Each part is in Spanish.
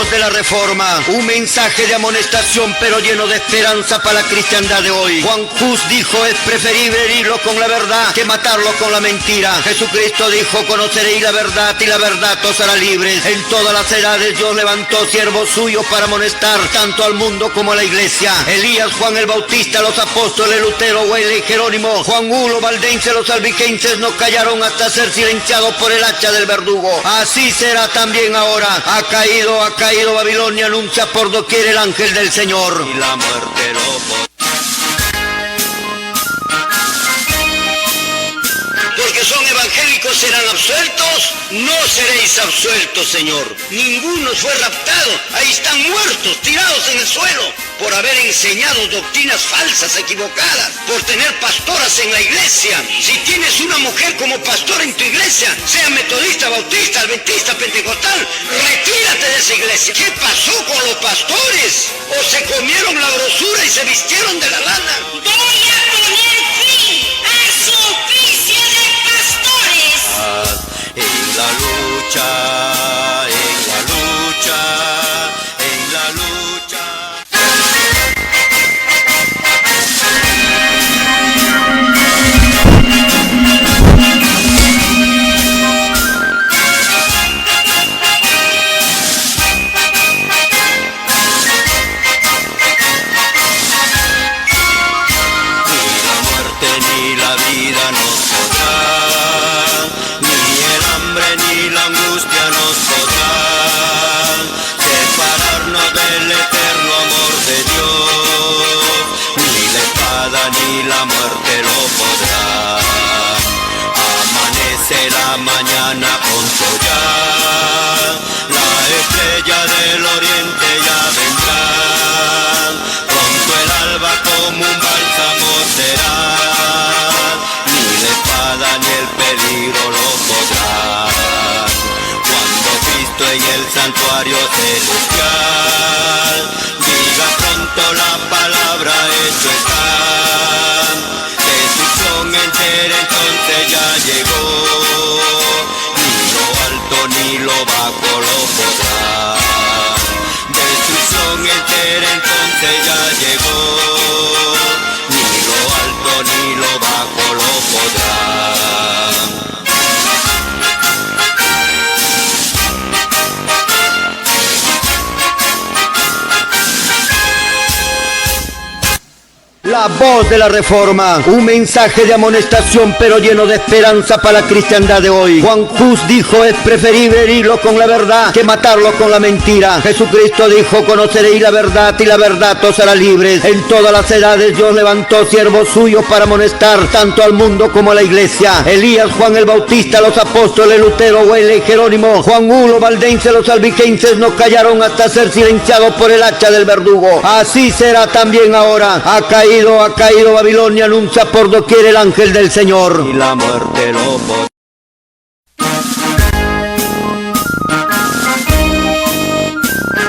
voz de la Reforma, un mensaje de amonestación pero lleno de esperanza para la cristiandad de hoy. Juan Hus dijo: es preferible herirlo con la verdad que matarlo con la mentira. Jesucristo dijo: conoceréis la verdad y la verdad os hará libres. En todas las edades Dios levantó siervos suyos para amonestar tanto al mundo como a la iglesia. Elías, Juan el Bautista, los apóstoles Lutero, Wesley y Jerónimo, Juan Hulo, Valdense, los albigenses no callaron hasta ser silenciados por el hacha del verdugo. Así será también ahora. Ha caído Babilonia, anuncia por doquier el ángel del Señor. Y la muerte lo... Porque son evangélicos serán absueltos, no seréis absueltos, Señor. Ninguno fue raptado, ahí están muertos, tirados en el suelo, por haber enseñado doctrinas falsas, equivocadas, por tener pastoras en la iglesia. Si tienes una mujer como pastora en tu iglesia, sea metodista, bautista, adventista, pentecostal, retírate de esa iglesia. ¿Qué pasó con los pastores? ¿O se comieron la grosura y se vistieron de la lana? Voy a poner fin a su oficio de pastores. En la lucha, en la lucha, en la lucha. La mañana pronto ya, la estrella del oriente ya vendrá, pronto el alba como un bálsamo será, ni la espada ni el peligro lo podrá, cuando Cristo en el santuario celestial, diga pronto la palabra hecho está, destrucción entera entonces ya llegó. Ni lo bajo lo podrá, destrucción entera entonces ya llegó, ni lo alto ni lo bajo lo podrá. La voz de la Reforma, un mensaje de amonestación pero lleno de esperanza para la cristiandad de hoy. Juan Hus dijo: es preferible herirlo con la verdad que matarlo con la mentira. Jesucristo dijo: conoceréis la verdad y la verdad os hará libres. En todas las edades Dios levantó siervos suyos para amonestar tanto al mundo como a la iglesia. Elías, Juan el Bautista, los apóstoles Lutero, Wesley y Jerónimo, Juan Hulo, Valdense, los albigenses no callaron hasta ser silenciados por el hacha del verdugo. Así será también ahora. Ha caído Babilonia, anuncia por doquier el ángel del Señor. Y la muerte lo podrá.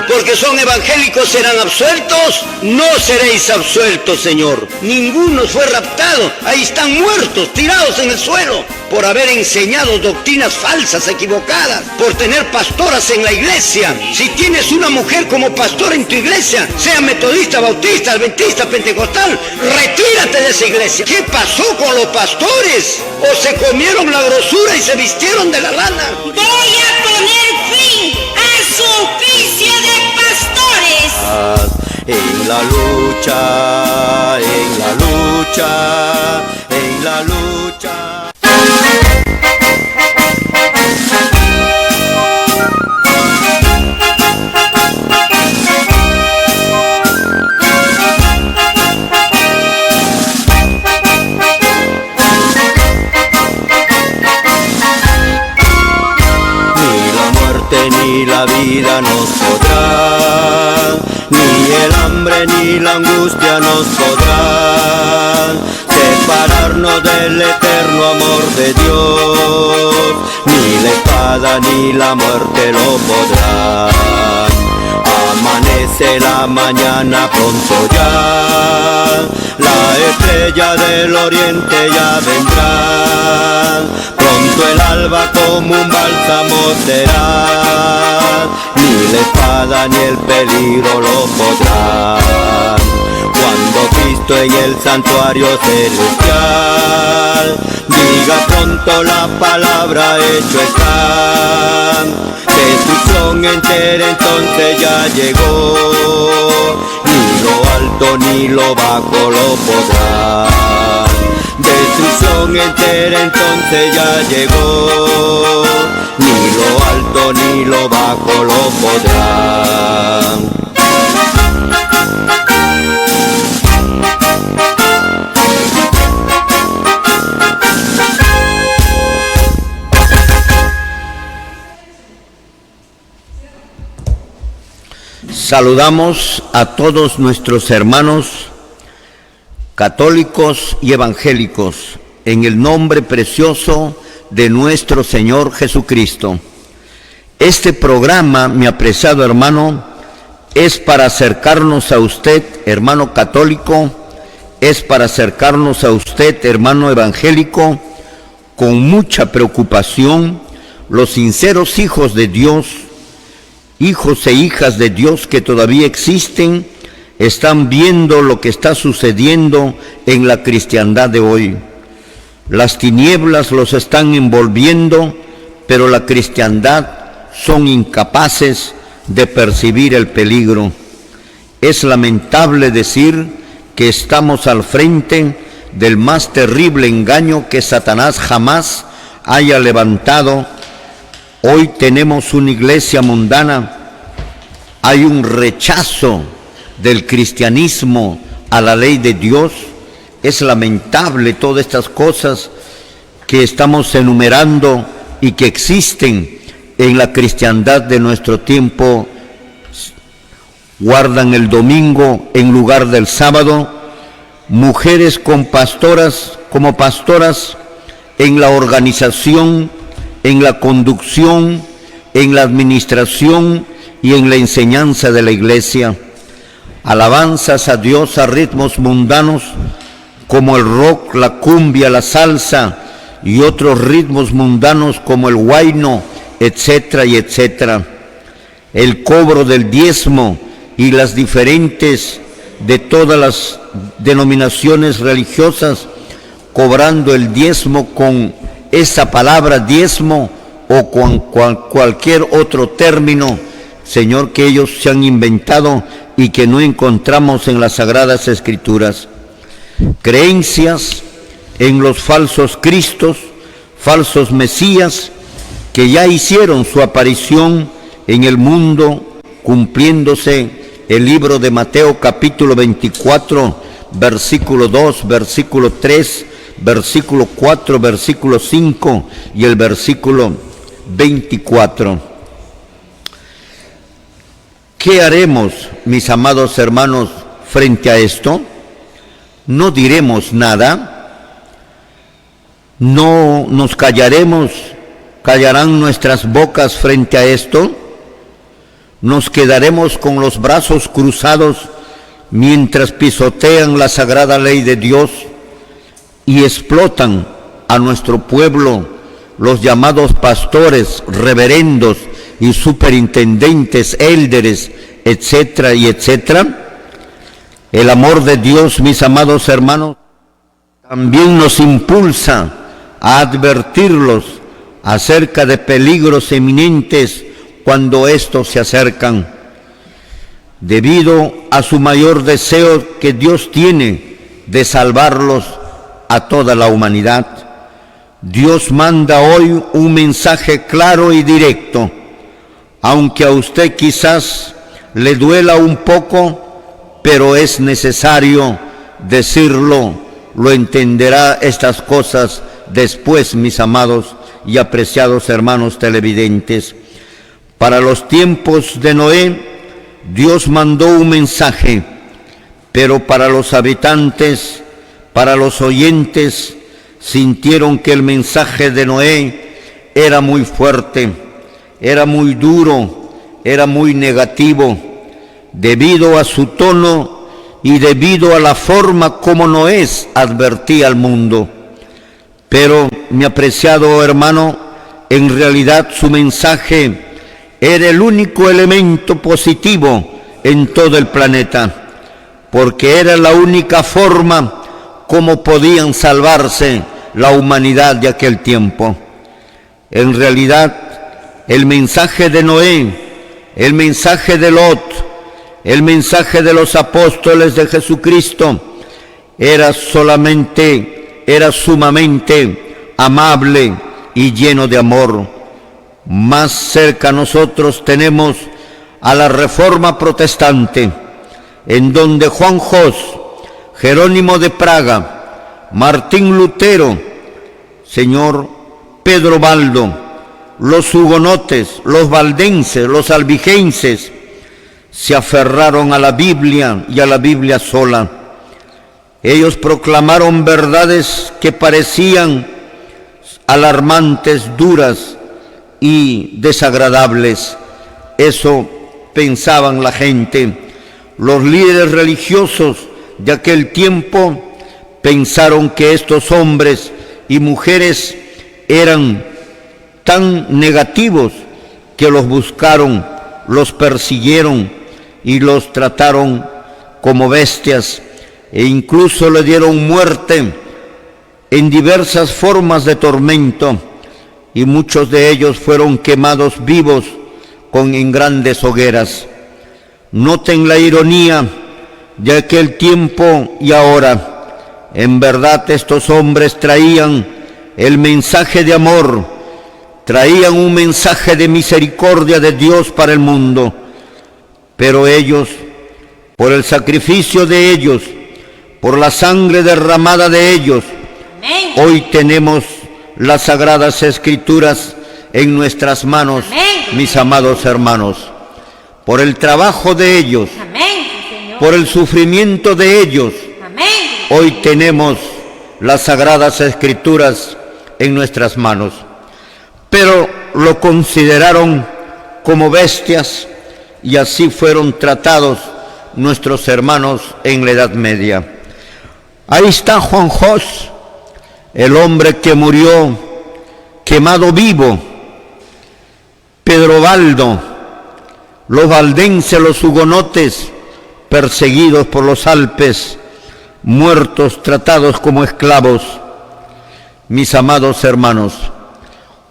Porque son evangélicos serán absueltos, no seréis absueltos, Señor. Ninguno fue raptado, ahí están muertos, tirados en el suelo, por haber enseñado doctrinas falsas, equivocadas, por tener pastoras en la iglesia. Si tienes una mujer como pastora en tu iglesia, sea metodista, bautista, adventista, pentecostal, retírate de esa iglesia. ¿Qué pasó con los pastores? ¿O se comieron la grosura y se vistieron de la lana? Voy a poner fin a su oficio de pastores. En la lucha, en la lucha, en la lucha. Ni la vida nos podrá, ni el hambre ni la angustia nos podrán separarnos del eterno amor de Dios, ni la espada ni la muerte lo podrán. Amanece la mañana pronto ya, la estrella del oriente ya vendrá, pronto pronto el alba como un bálsamo será, ni la espada ni el peligro lo podrán. Cuando Cristo en el santuario celestial diga pronto la palabra, hecho está. Destrucción entera entonces ya llegó, ni lo alto ni lo bajo lo podrán. Destrucción entera entonces ya llegó, ni lo alto ni lo bajo lo podrán. Saludamos a todos nuestros hermanos católicos y evangélicos en el nombre precioso de nuestro Señor Jesucristo. Este programa, mi apreciado hermano, es para acercarnos a usted, hermano católico, es para acercarnos a usted, hermano evangélico, con mucha preocupación, los sinceros hijos de Dios, hijos e hijas de Dios que todavía existen, están viendo lo que está sucediendo en la cristiandad de hoy. Las tinieblas los están envolviendo, pero la cristiandad son incapaces de percibir el peligro. Es lamentable decir que estamos al frente del más terrible engaño que Satanás jamás haya levantado. Hoy tenemos una iglesia mundana, hay un rechazo del cristianismo a la ley de Dios. Es lamentable todas estas cosas que estamos enumerando y que existen en la cristiandad de nuestro tiempo. Guardan el domingo en lugar del sábado, mujeres como pastoras en la organización, en la conducción, en la administración y en la enseñanza de la iglesia. Alabanzas a Dios a ritmos mundanos como el rock, la cumbia, la salsa y otros ritmos mundanos como el huayno, etcétera y etcétera. El cobro del diezmo y las diferentes de todas las denominaciones religiosas cobrando el diezmo con esa palabra diezmo o con cualquier otro término, Señor, que ellos se han inventado y que no encontramos en las Sagradas Escrituras. Creencias en los falsos cristos, falsos mesías, que ya hicieron su aparición en el mundo, cumpliéndose el libro de Mateo capítulo 24, versículo 2, versículo 3, versículo 4, versículo 5 y el versículo 24. ¿Qué haremos, mis amados hermanos, frente a esto? No diremos nada, no nos callaremos, callarán nuestras bocas frente a esto, nos quedaremos con los brazos cruzados mientras pisotean la sagrada ley de Dios y explotan a nuestro pueblo los llamados pastores, reverendos y superintendentes, élderes, etcétera y etcétera. El amor de Dios, mis amados hermanos, también nos impulsa a advertirlos acerca de peligros eminentes cuando estos se acercan. Debido a su mayor deseo que Dios tiene de salvarlos a toda la humanidad, Dios manda hoy un mensaje claro y directo. Aunque a usted quizás le duela un poco, pero es necesario decirlo, lo entenderá estas cosas después, mis amados y apreciados hermanos televidentes. Para los tiempos de Noé, Dios mandó un mensaje, pero para los habitantes, para los oyentes, sintieron que el mensaje de Noé era muy fuerte, era muy duro, era muy negativo, debido a su tono y debido a la forma como Noé advertía al mundo. Pero mi apreciado hermano, en realidad su mensaje era el único elemento positivo en todo el planeta, porque era la única forma como podían salvarse la humanidad de aquel tiempo. En realidad, el mensaje de Noé, el mensaje de Lot, el mensaje de los apóstoles de Jesucristo era sumamente amable y lleno de amor. Más cerca nosotros tenemos a la Reforma Protestante, en donde Juan Hus, Jerónimo de Praga, Martín Lutero, señor Pedro Baldo, los hugonotes, los valdenses, los albigenses, se aferraron a la Biblia y a la Biblia sola. Ellos proclamaron verdades que parecían alarmantes, duras y desagradables. Eso pensaban la gente. Los líderes religiosos de aquel tiempo pensaron que estos hombres y mujeres eran tan negativos que los buscaron, los persiguieron y los trataron como bestias, e incluso le dieron muerte en diversas formas de tormento, y muchos de ellos fueron quemados vivos en grandes hogueras. Noten la ironía de aquel tiempo y ahora. En verdad estos hombres traían el mensaje de amor, traían un mensaje de misericordia de Dios para el mundo, pero ellos, por el sacrificio de ellos, por la sangre derramada de ellos, Amén. Hoy tenemos las Sagradas Escrituras en nuestras manos, Amén. Mis amados hermanos. Por el trabajo de ellos, Amén, Señor. por el sufrimiento de ellos, Amén. hoy tenemos las Sagradas Escrituras en nuestras manos. Pero lo consideraron como bestias y así fueron tratados nuestros hermanos en la Edad Media. Ahí está Juan Hus, el hombre que murió quemado vivo. Pedro Baldo, los valdenses, los hugonotes, perseguidos por los Alpes, muertos, tratados como esclavos. Mis amados hermanos,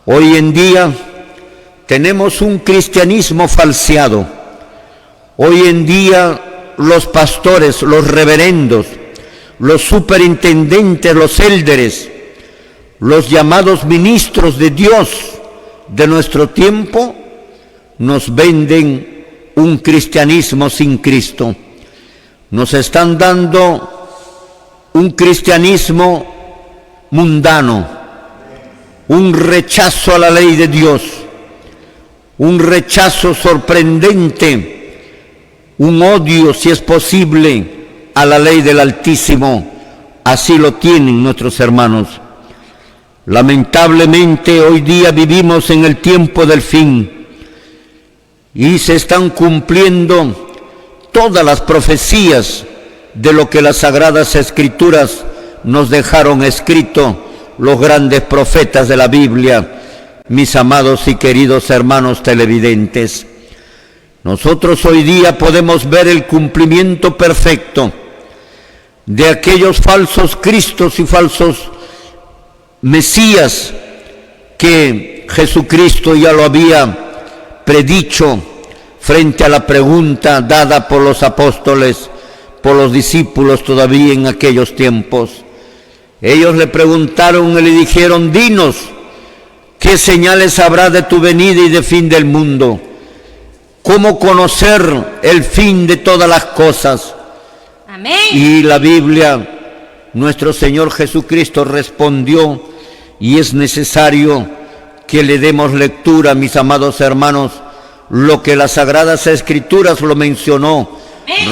hoy en día tenemos un cristianismo falseado. Hoy en día los pastores, los reverendos, los superintendentes, los élderes, los llamados ministros de Dios de nuestro tiempo, nos venden un cristianismo sin Cristo. Nos están dando un cristianismo mundano, un rechazo a la ley de Dios, un rechazo sorprendente, un odio, si es posible, a la ley del Altísimo. Así lo tienen nuestros hermanos. Lamentablemente hoy día vivimos en el tiempo del fin y se están cumpliendo todas las profecías de lo que las Sagradas Escrituras nos dejaron escrito los grandes profetas de la Biblia. Mis amados y queridos hermanos televidentes, nosotros hoy día podemos ver el cumplimiento perfecto de aquellos falsos cristos y falsos Mesías que Jesucristo ya lo había predicho frente a la pregunta dada por los apóstoles, por los discípulos todavía en aquellos tiempos. Ellos le preguntaron y le dijeron: dinos, ¿qué señales habrá de tu venida y de fin del mundo? ¿Cómo conocer el fin de todas las cosas? Amén. Y la Biblia, nuestro Señor Jesucristo respondió, y es necesario que le demos lectura, mis amados hermanos, lo que las Sagradas Escrituras lo mencionó,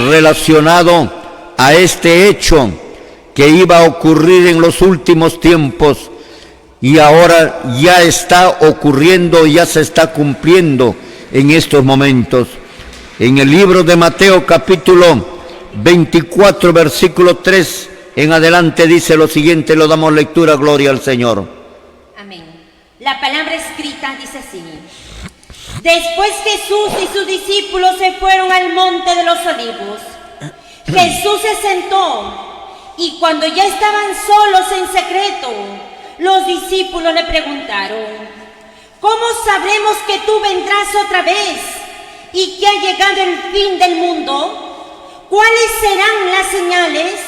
relacionado a este hecho que iba a ocurrir en los últimos tiempos, y ahora ya está ocurriendo, ya se está cumpliendo en estos momentos. En el libro de Mateo capítulo 24, versículo 3 en adelante dice lo siguiente, lo damos lectura, gloria al Señor. La palabra escrita dice así. Después Jesús y sus discípulos se fueron al monte de los olivos. Jesús se sentó y cuando ya estaban solos en secreto, los discípulos le preguntaron: ¿cómo sabremos que tú vendrás otra vez y que ha llegado el fin del mundo? ¿Cuáles serán las señales?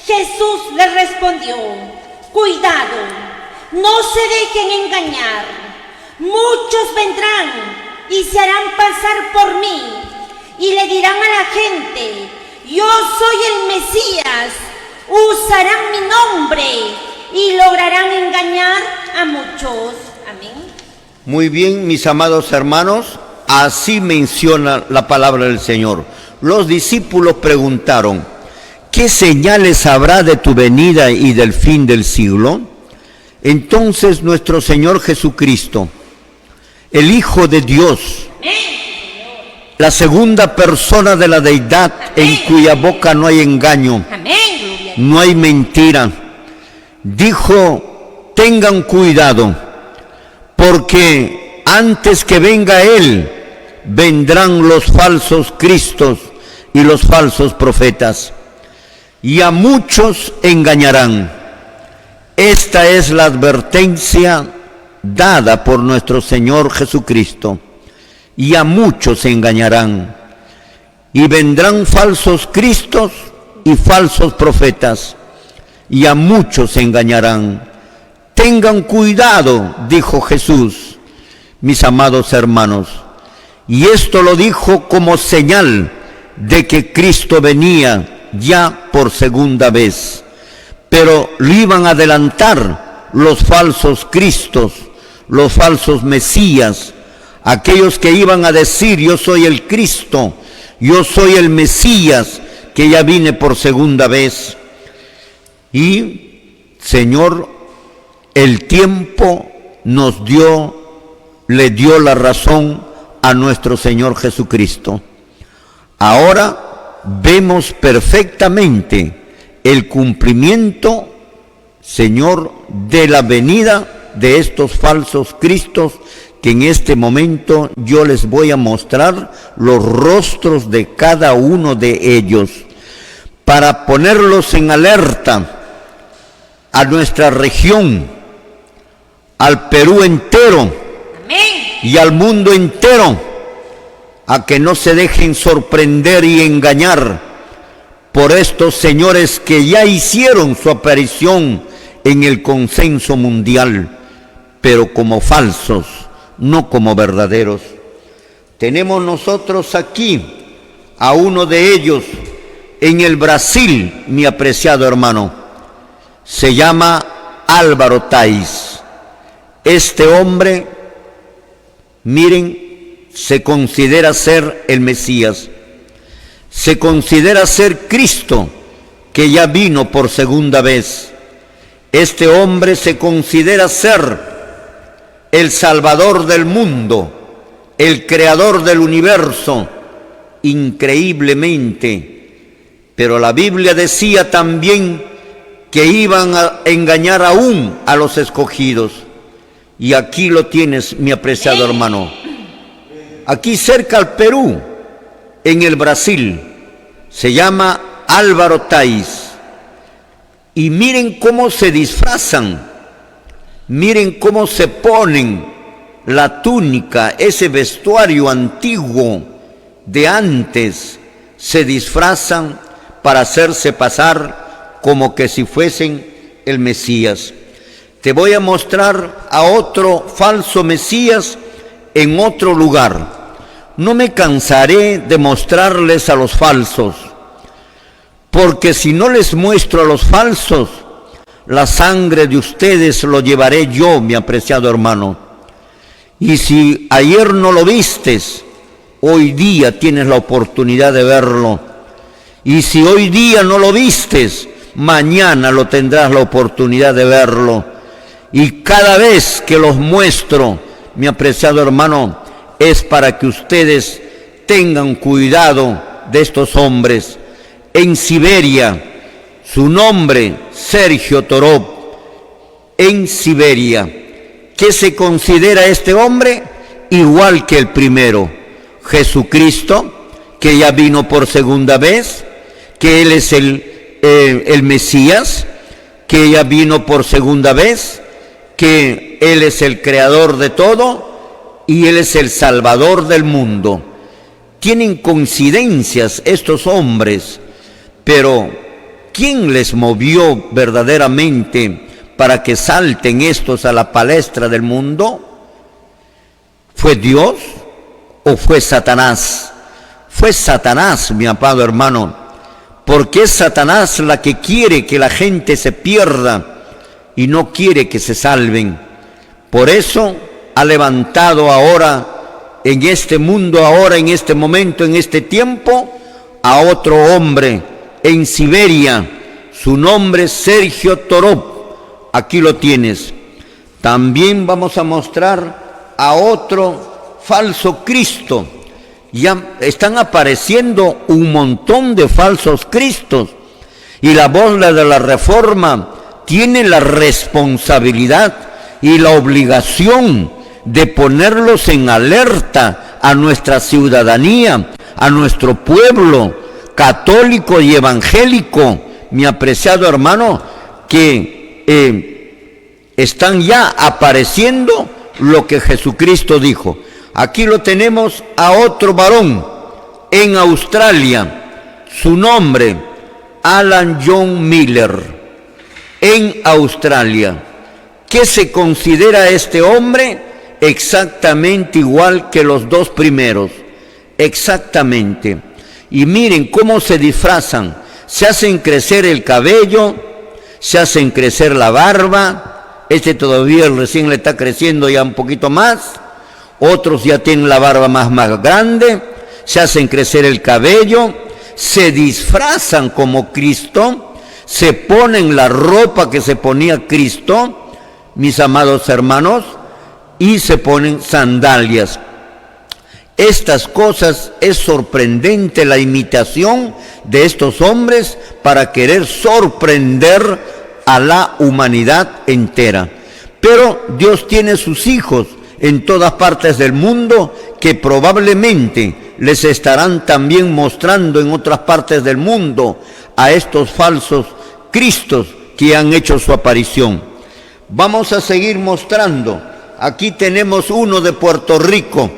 Jesús les respondió: cuidado, no se dejen engañar. Muchos vendrán y se harán pasar por mí y le dirán a la gente: yo soy el Mesías. Usarán mi nombre y lograrán engañar a muchos. Amén. Muy bien, mis amados hermanos, así menciona la palabra del Señor. Los discípulos preguntaron: ¿qué señales habrá de tu venida y del fin del siglo? Entonces nuestro Señor Jesucristo, el Hijo de Dios, la segunda persona de la deidad, en cuya boca no hay engaño, no hay mentira, dijo: tengan cuidado, porque antes que venga Él, vendrán los falsos cristos y los falsos profetas, y a muchos engañarán. Esta es la advertencia dada por nuestro Señor Jesucristo, y a muchos engañarán, y vendrán falsos cristos y falsos profetas, y a muchos engañarán. Tengan cuidado, dijo Jesús, mis amados hermanos, y esto lo dijo como señal de que Cristo venía ya por segunda vez, pero lo iban a adelantar los falsos cristos, los falsos mesías, aquellos que iban a decir: yo soy el Cristo, yo soy el Mesías, que ya vine por segunda vez. Y, Señor, el tiempo le dio la razón a nuestro Señor Jesucristo. Ahora vemos perfectamente el cumplimiento, Señor, de la venida de estos falsos cristos, que en este momento yo les voy a mostrar los rostros de cada uno de ellos, para ponerlos en alerta a nuestra región, al Perú entero, amén, y al mundo entero, a que no se dejen sorprender y engañar por estos señores que ya hicieron su aparición en el consenso mundial, pero como falsos, no como verdaderos. Tenemos nosotros aquí a uno de ellos en el Brasil, mi apreciado hermano. Se llama Álvaro Tais. Este hombre, miren, se considera ser el Mesías. Se considera ser Cristo, que ya vino por segunda vez. Este hombre se considera ser el Salvador del mundo, el Creador del universo, increíblemente. Pero la Biblia decía también que iban a engañar aún a los escogidos. Y aquí lo tienes, mi apreciado hermano. Aquí cerca al Perú, en el Brasil, se llama Álvaro Tais. Y miren cómo se disfrazan, miren cómo se ponen la túnica, ese vestuario antiguo de antes, se disfrazan para hacerse pasar como que si fuesen el Mesías. Te voy a mostrar a otro falso Mesías en otro lugar. No me cansaré de mostrarles a los falsos, porque si no les muestro a los falsos, la sangre de ustedes lo llevaré yo, mi apreciado hermano. Y si ayer no lo vistes, hoy día tienes la oportunidad de verlo. Y si hoy día no lo vistes, mañana lo tendrás la oportunidad de verlo. Y cada vez que los muestro, mi apreciado hermano, es para que ustedes tengan cuidado de estos hombres. En Siberia, su nombre, Sergio Torov, en Siberia, ¿Qué se considera este hombre? Igual que el primero, Jesucristo, que ya vino por segunda vez, que Él es el Mesías, que ya vino por segunda vez, que Él es el creador de todo y Él es el salvador del mundo. Tienen coincidencias estos hombres, pero ¿quién les movió verdaderamente para que salten estos a la palestra del mundo? ¿Fue Dios o fue Satanás? Fue Satanás, mi amado hermano, porque es Satanás la que quiere que la gente se pierda y no quiere que se salven. Por eso ha levantado ahora, en este mundo, ahora en este momento, en este tiempo, a otro hombre en Siberia. Su nombre es Sergio Torop. Aquí lo tienes. También vamos a mostrar a otro falso Cristo. Ya están apareciendo un montón de falsos cristos y la voz de la Reforma tiene la responsabilidad y la obligación de ponerlos en alerta a nuestra ciudadanía, a nuestro pueblo católico y evangélico, mi apreciado hermano, que están ya apareciendo lo que Jesucristo dijo. Aquí lo tenemos a otro varón en Australia, su nombre, Alan John Miller, en Australia. ¿Qué se considera este hombre? Exactamente igual que los dos primeros, exactamente. Y miren cómo se disfrazan, se hacen crecer el cabello, se hacen crecer la barba, este todavía recién le está creciendo ya un poquito más, otros ya tienen la barba más grande, se hacen crecer el cabello, se disfrazan como Cristo, se ponen la ropa que se ponía Cristo, mis amados hermanos, y se ponen sandalias. Estas cosas, es sorprendente la imitación de estos hombres para querer sorprender a la humanidad entera. Pero Dios tiene sus hijos en todas partes del mundo que probablemente les estarán también mostrando en otras partes del mundo a estos falsos cristos que han hecho su aparición. Vamos a seguir mostrando. Aquí tenemos uno de Puerto Rico,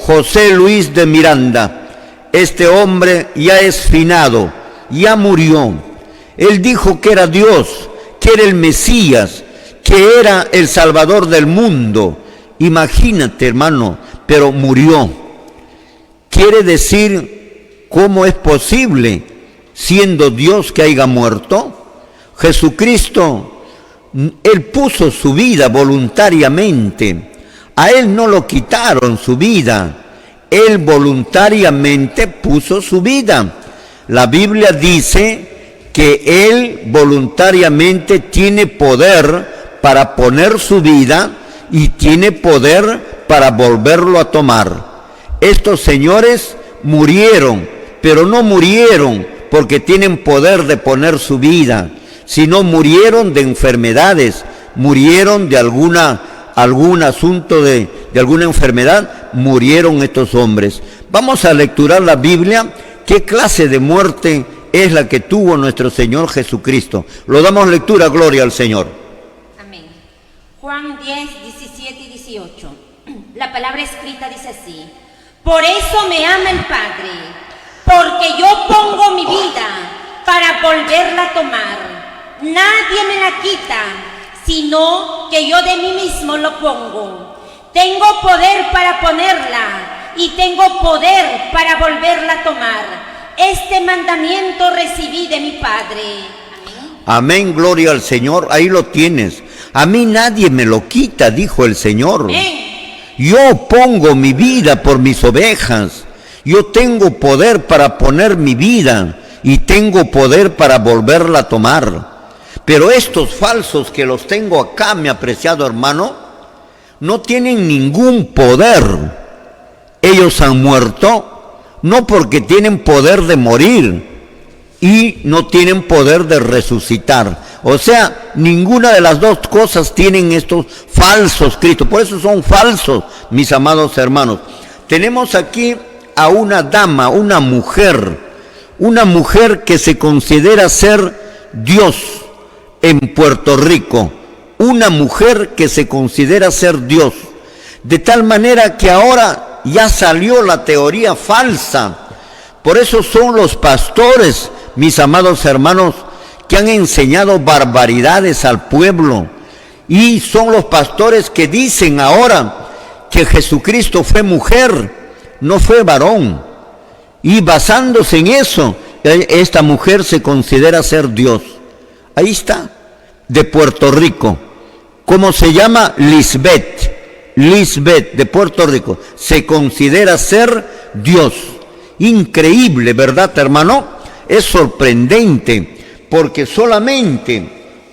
José Luis de Miranda. Este hombre ya es finado, ya murió. Él dijo que era Dios, que era el Mesías, que era el Salvador del mundo. Imagínate, hermano, pero murió. Quiere decir, ¿cómo es posible, siendo Dios, que haya muerto? Jesucristo, Él puso su vida voluntariamente. A Él no lo quitaron su vida. Él voluntariamente puso su vida. La Biblia dice que Él voluntariamente tiene poder para poner su vida y tiene poder para volverlo a tomar. Estos señores murieron, pero no murieron porque tienen poder de poner su vida, sino murieron de enfermedades, murieron de algún asunto de alguna enfermedad, murieron estos hombres. Vamos a lecturar la Biblia, qué clase de muerte es la que tuvo nuestro Señor Jesucristo. Lo damos lectura, gloria al Señor. Juan 10, 17 y 18. La palabra escrita dice así: por eso me ama el Padre, porque yo pongo mi vida para volverla a tomar. Nadie me la quita, sino que yo de mí mismo lo pongo. Tengo poder para ponerla y tengo poder para volverla a tomar. Este mandamiento recibí de mi Padre. Amén, gloria al Señor. Ahí lo tienes. A mí nadie me lo quita, dijo el Señor. Yo pongo mi vida por mis ovejas. Yo tengo poder para poner mi vida y tengo poder para volverla a tomar. Pero estos falsos que los tengo acá, mi apreciado hermano, no tienen ningún poder. Ellos han muerto no porque tienen poder de morir y no tienen poder de resucitar. O sea, ninguna de las dos cosas tienen estos falsos Cristos. Por eso son falsos, mis amados hermanos. Tenemos aquí a una dama, una mujer que se considera ser Dios en Puerto Rico. Una mujer que se considera ser Dios. De tal manera que ahora ya salió la teoría falsa. Por eso son los pastores, mis amados hermanos, que han enseñado barbaridades al pueblo. Y son los pastores que dicen ahora que Jesucristo fue mujer, no fue varón. Y basándose en eso, esta mujer se considera ser Dios. Ahí está, de Puerto Rico. ¿Cómo se llama? Lisbeth de Puerto Rico. Se considera ser Dios. Increíble, ¿verdad, hermano? Es sorprendente, porque solamente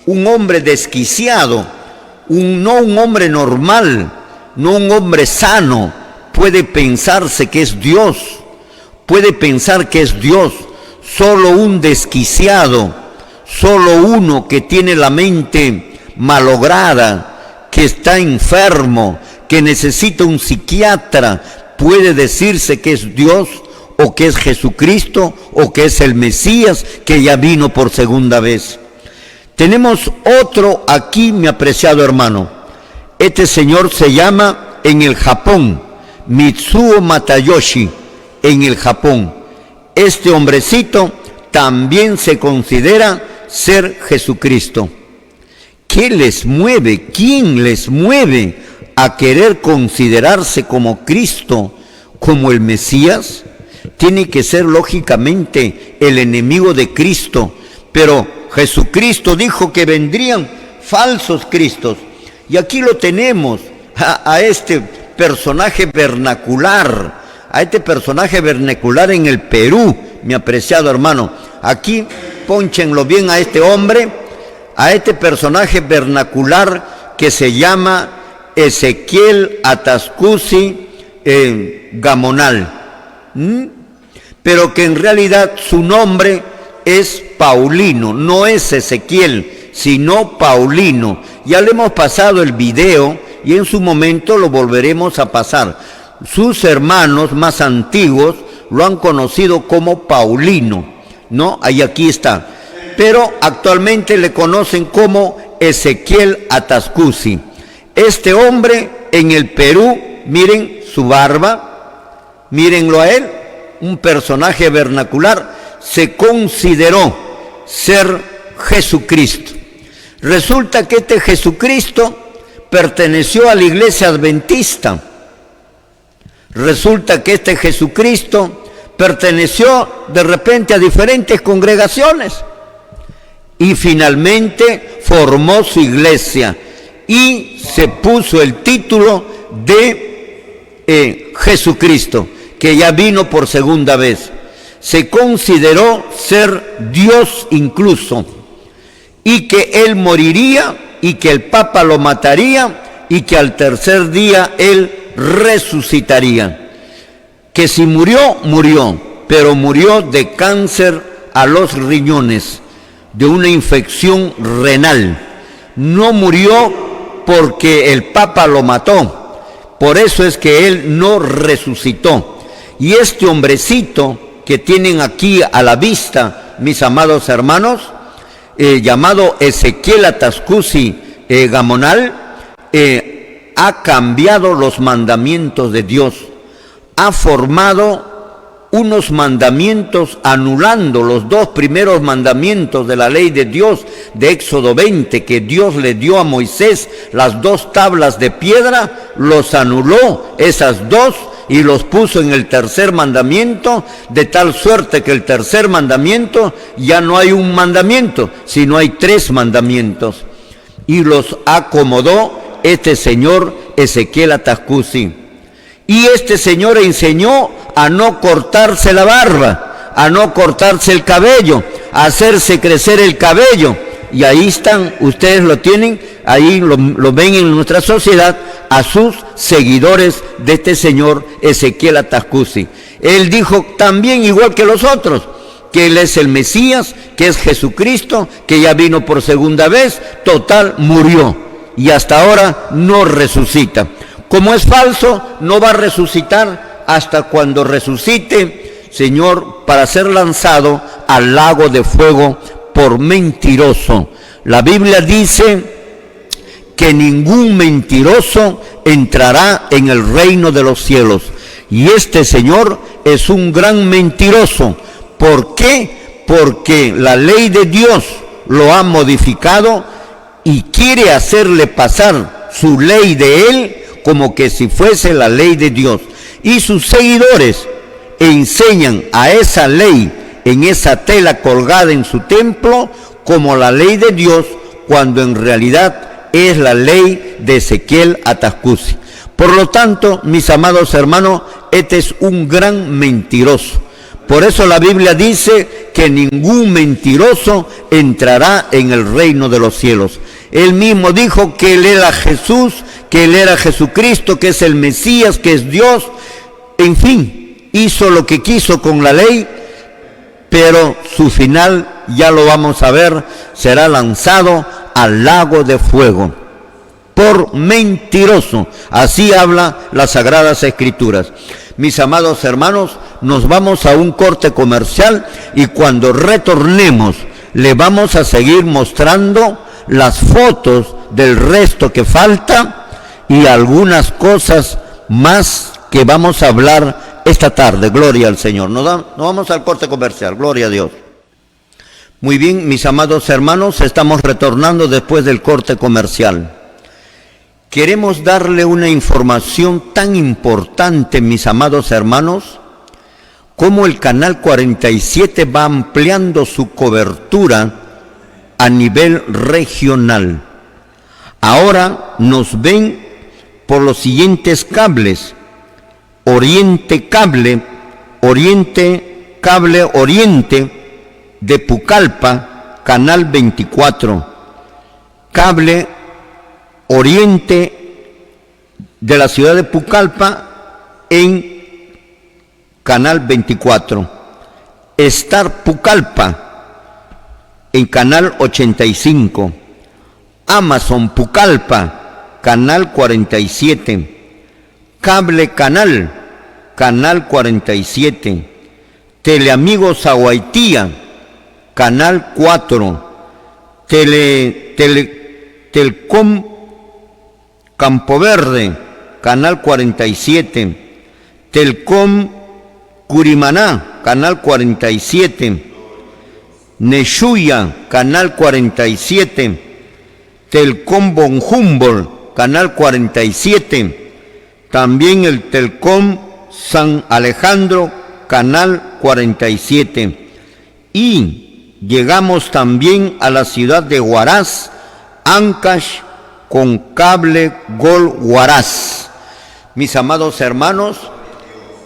un hombre desquiciado, no un hombre normal, no un hombre sano, puede pensarse que es Dios. Puede pensar que es Dios. Solo un desquiciado, solo uno que tiene la mente malograda, que está enfermo, que necesita un psiquiatra, puede decirse que es Dios, o que es Jesucristo, o que es el Mesías, que ya vino por segunda vez. Tenemos otro aquí, mi apreciado hermano. Este señor se llama, en el Japón, Mitsuo Matayoshi, en el Japón. Este hombrecito también se considera ser Jesucristo. ¿Qué les mueve? ¿Quién les mueve a querer considerarse como Cristo, como el Mesías? Tiene que ser lógicamente el enemigo de Cristo, pero Jesucristo dijo que vendrían falsos cristos, y aquí lo tenemos, a este personaje vernacular, en el Perú, mi apreciado hermano. Aquí pónchenlo bien a este hombre, a este personaje vernacular que se llama Ezequiel Atascusi Gamonal. Pero que en realidad su nombre es Paulino, no es Ezequiel, sino Paulino. Ya le hemos pasado el video y en su momento lo volveremos a pasar. Sus hermanos más antiguos lo han conocido como Paulino, ¿no? Ahí aquí está. Pero actualmente le conocen como Ezequiel Atascusi. Este hombre en el Perú, miren su barba, mírenlo a él, un personaje vernacular, se consideró ser Jesucristo. Resulta que este Jesucristo perteneció a la iglesia adventista. Resulta que este Jesucristo perteneció de repente a diferentes congregaciones y finalmente formó su iglesia y se puso el título de Jesucristo, que ya vino por segunda vez. Se consideró ser Dios incluso, y que él moriría, y que el Papa lo mataría, y que al tercer día él resucitaría. Que si murió, murió, pero murió de cáncer a los riñones, de una infección renal. No murió porque el Papa lo mató, por eso es que él no resucitó. Y este hombrecito que tienen aquí a la vista, mis amados hermanos, llamado Ezequiel Atascusi Gamonal, ha cambiado los mandamientos de Dios, ha formado unos mandamientos anulando los dos primeros mandamientos de la ley de Dios de Éxodo 20, que Dios le dio a Moisés, las dos tablas de piedra, los anuló esas dos y los puso en el tercer mandamiento, de tal suerte que el tercer mandamiento ya no hay un mandamiento, sino hay tres mandamientos, y los acomodó este señor Ezequiel Atascusi. Y este señor enseñó a no cortarse la barba, a no cortarse el cabello, a hacerse crecer el cabello. Y ahí están, ustedes lo tienen, ahí lo ven en nuestra sociedad, a sus seguidores de este señor Ezequiel Atascusi. Él dijo también, igual que los otros, que Él es el Mesías, que es Jesucristo, que ya vino por segunda vez, total, murió y hasta ahora no resucita. Como es falso, no va a resucitar hasta cuando resucite, Señor, para ser lanzado al lago de fuego por mentiroso. La Biblia dice que ningún mentiroso entrará en el reino de los cielos. Y este Señor es un gran mentiroso. ¿Por qué? Porque la ley de Dios lo ha modificado y quiere hacerle pasar su ley de Él como que si fuese la ley de Dios. Y sus seguidores enseñan a esa ley en esa tela colgada en su templo como la ley de Dios, cuando en realidad es la ley de Ezequiel Atascusi. Por lo tanto, mis amados hermanos, este es un gran mentiroso. Por eso la Biblia dice que ningún mentiroso entrará en el reino de los cielos. Él mismo dijo que Él era Jesús, que Él era Jesucristo, que es el Mesías, que es Dios. En fin, hizo lo que quiso con la ley, pero su final, ya lo vamos a ver, será lanzado al lago de fuego por mentiroso. Así habla las Sagradas Escrituras. Mis amados hermanos, nos vamos a un corte comercial y cuando retornemos le vamos a seguir mostrando las fotos del resto que falta y algunas cosas más que vamos a hablar esta tarde. Gloria al Señor. Nos vamos al corte comercial. Gloria a Dios. Muy bien, mis amados hermanos, estamos retornando después del corte comercial. Queremos darle una información tan importante, mis amados hermanos, como el Canal 47 va ampliando su cobertura a nivel regional. Ahora nos ven por los siguientes cables: Oriente Cable Oriente de Pucallpa, Canal 24, Cable Oriente de la ciudad de Pucallpa en Canal 24, Star Pucallpa en Canal 85, Amazon Pucallpa, Canal 47, Cable Canal 47, Teleamigos Aguaitía, Canal 4, Telcom Campo Verde, Canal 47, Telcom Curimaná, Canal 47, Neshuya, Canal 47, Telcom Von Humboldt, Canal 47, también el Telcom San Alejandro, Canal 47, y llegamos también a la ciudad de Huaraz, Ancash, con Cable Gol Huaraz. Mis amados hermanos,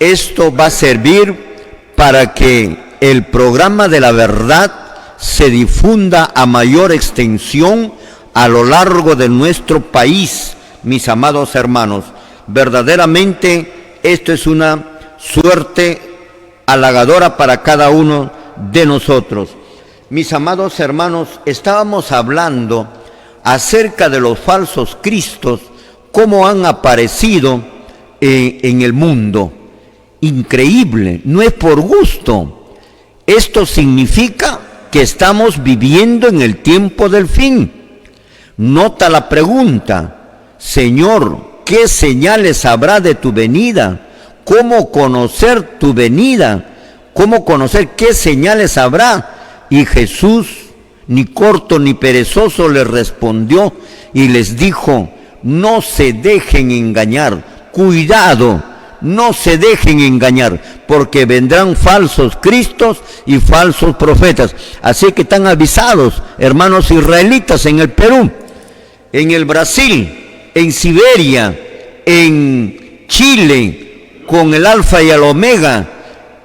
esto va a servir para que el programa de la verdad se difunda a mayor extensión a lo largo de nuestro país, mis amados hermanos. Verdaderamente esto es una suerte halagadora para cada uno de nosotros. Mis amados hermanos, estábamos hablando acerca de los falsos cristos, cómo han aparecido en el mundo. Increíble, no es por gusto. Esto significa que estamos viviendo en el tiempo del fin. Nota la pregunta: Señor, ¿qué señales habrá de tu venida? ¿Cómo conocer tu venida? ¿Cómo conocer qué señales habrá? Y Jesús, ni corto ni perezoso, le respondió y les dijo: no se dejen engañar, cuidado, no se dejen engañar, porque vendrán falsos cristos y falsos profetas. Así que están avisados, hermanos israelitas, en el Perú, en el Brasil, en Siberia, en Chile, con el Alfa y el Omega.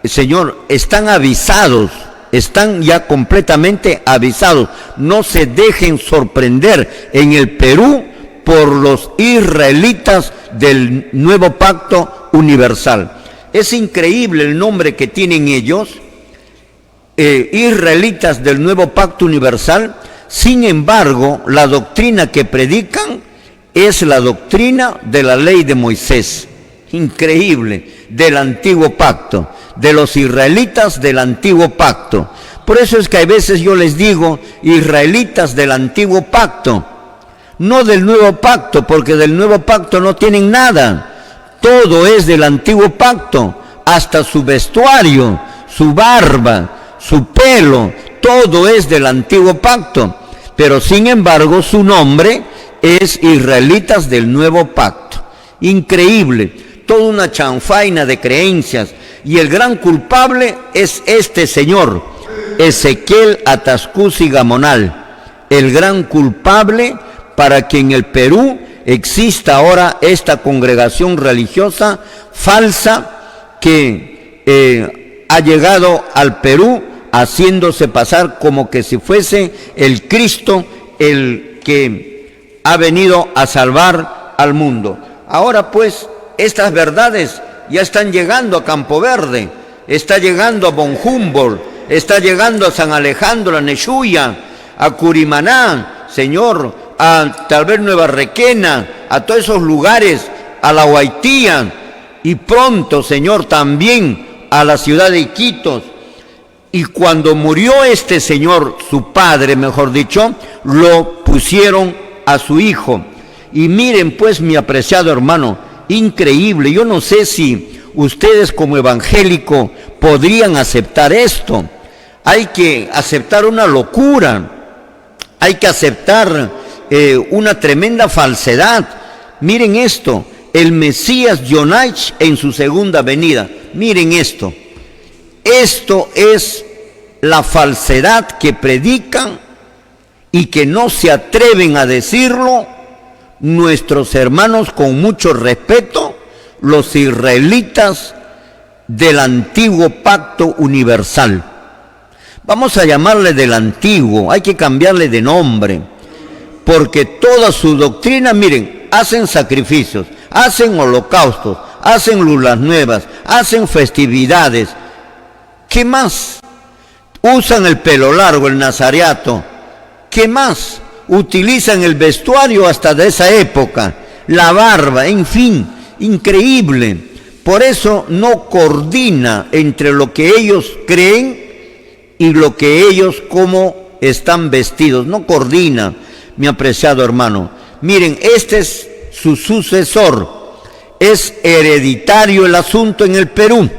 Señor, están avisados, están ya completamente avisados. No se dejen sorprender en el Perú por los israelitas del nuevo pacto universal. Es increíble el nombre que tienen ellos. israelitas del nuevo pacto universal. Sin embargo, la doctrina que predican es la doctrina de la ley de Moisés. Increíble, del antiguo pacto, de los israelitas del antiguo pacto. Por eso es que a veces yo les digo israelitas del antiguo pacto, no del nuevo pacto, porque del nuevo pacto no tienen nada. Todo es del antiguo pacto, hasta su vestuario, su barba, su pelo, todo es del antiguo pacto. Pero sin embargo su nombre es israelitas del nuevo pacto. Increíble, toda una chanfaina de creencias. Y el gran culpable es este señor, Ezequiel Atascusi Gamonal, el gran culpable para que en el Perú exista ahora esta congregación religiosa falsa que ha llegado al Perú haciéndose pasar como que si fuese el Cristo el que ha venido a salvar al mundo. Ahora pues, estas verdades ya están llegando a Campo Verde, está llegando a Von Humboldt, está llegando a San Alejandro, a Nechuya, a Curimaná, Señor, a tal vez Nueva Requena, a todos esos lugares, a la Huaytía, y pronto, Señor, también a la ciudad de Iquitos. Y cuando murió este señor, su padre, mejor dicho, lo pusieron a su hijo. Y miren pues, mi apreciado hermano, increíble, yo no sé si ustedes como evangélicos podrían aceptar esto. Hay que aceptar una locura, hay que aceptar una tremenda falsedad. Miren esto, el Mesías Yonach en su segunda venida. Miren esto, esto es la falsedad que predican y que no se atreven a decirlo nuestros hermanos con mucho respeto, los israelitas del antiguo pacto universal. Vamos a llamarle del antiguo, hay que cambiarle de nombre, porque toda su doctrina, miren, hacen sacrificios, hacen holocaustos, hacen lunas nuevas, hacen festividades. ¿Qué más? Usan el pelo largo, el nazareato. ¿Qué más? Utilizan el vestuario hasta de esa época, la barba, en fin, increíble. Por eso no coordina entre lo que ellos creen y lo que ellos como están vestidos, no coordina, mi apreciado hermano. Miren, este es su sucesor, es hereditario el asunto en el Perú.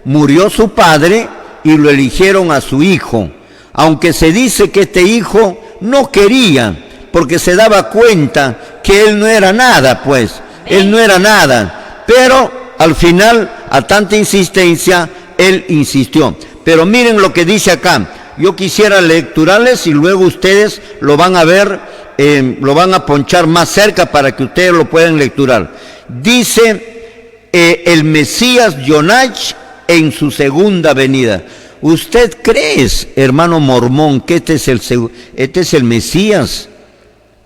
Murió su padre y lo eligieron a su hijo, aunque se dice que este hijo no quería, porque se daba cuenta que él no era nada, pues, él no era nada, pero al final, a tanta insistencia, él insistió. Pero miren lo que dice acá, yo quisiera lecturarles y luego ustedes lo van a ver, lo van a ponchar más cerca para que ustedes lo puedan lecturar. Dice, el Mesías Yonach en su segunda venida. ¿Usted cree, hermano mormón, que este es el Mesías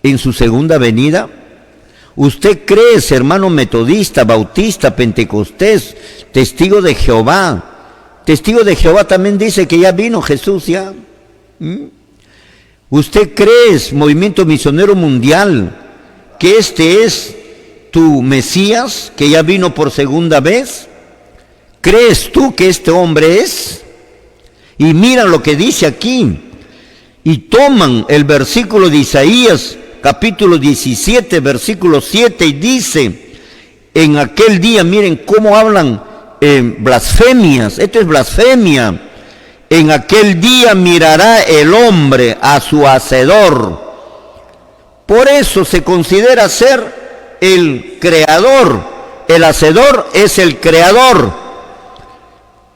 en su segunda venida? ¿Usted cree, hermano metodista, bautista, pentecostés, testigo de Jehová? Testigo de Jehová también dice que ya vino Jesús, ya. ¿Usted cree, movimiento misionero mundial, que este es tu Mesías, que ya vino por segunda vez? ¿Crees tú que este hombre es? Y mira lo que dice aquí, y toman el versículo de Isaías, capítulo 17, versículo 7, y dice, en aquel día, miren cómo hablan blasfemias, esto es blasfemia, en aquel día mirará el hombre a su hacedor. Por eso se considera ser el creador, el hacedor es el creador.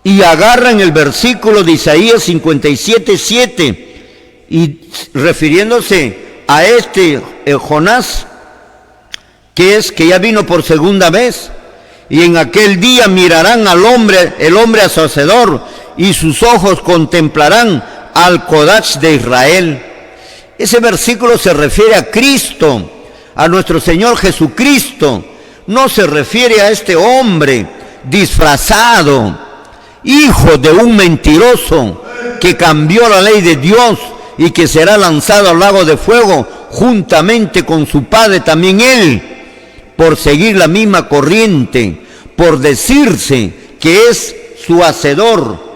Y agarran el versículo de Isaías 57, 7, y refiriéndose a este Jonás, que ya vino por segunda vez, y en aquel día mirarán al hombre, el hombre a su hacedor, y sus ojos contemplarán al Kodach de Israel. Ese versículo se refiere a Cristo, a nuestro Señor Jesucristo, no se refiere a este hombre disfrazado, hijo de un mentiroso, que cambió la ley de Dios y que será lanzado al lago de fuego juntamente con su padre también él, por seguir la misma corriente, por decirse que es su hacedor.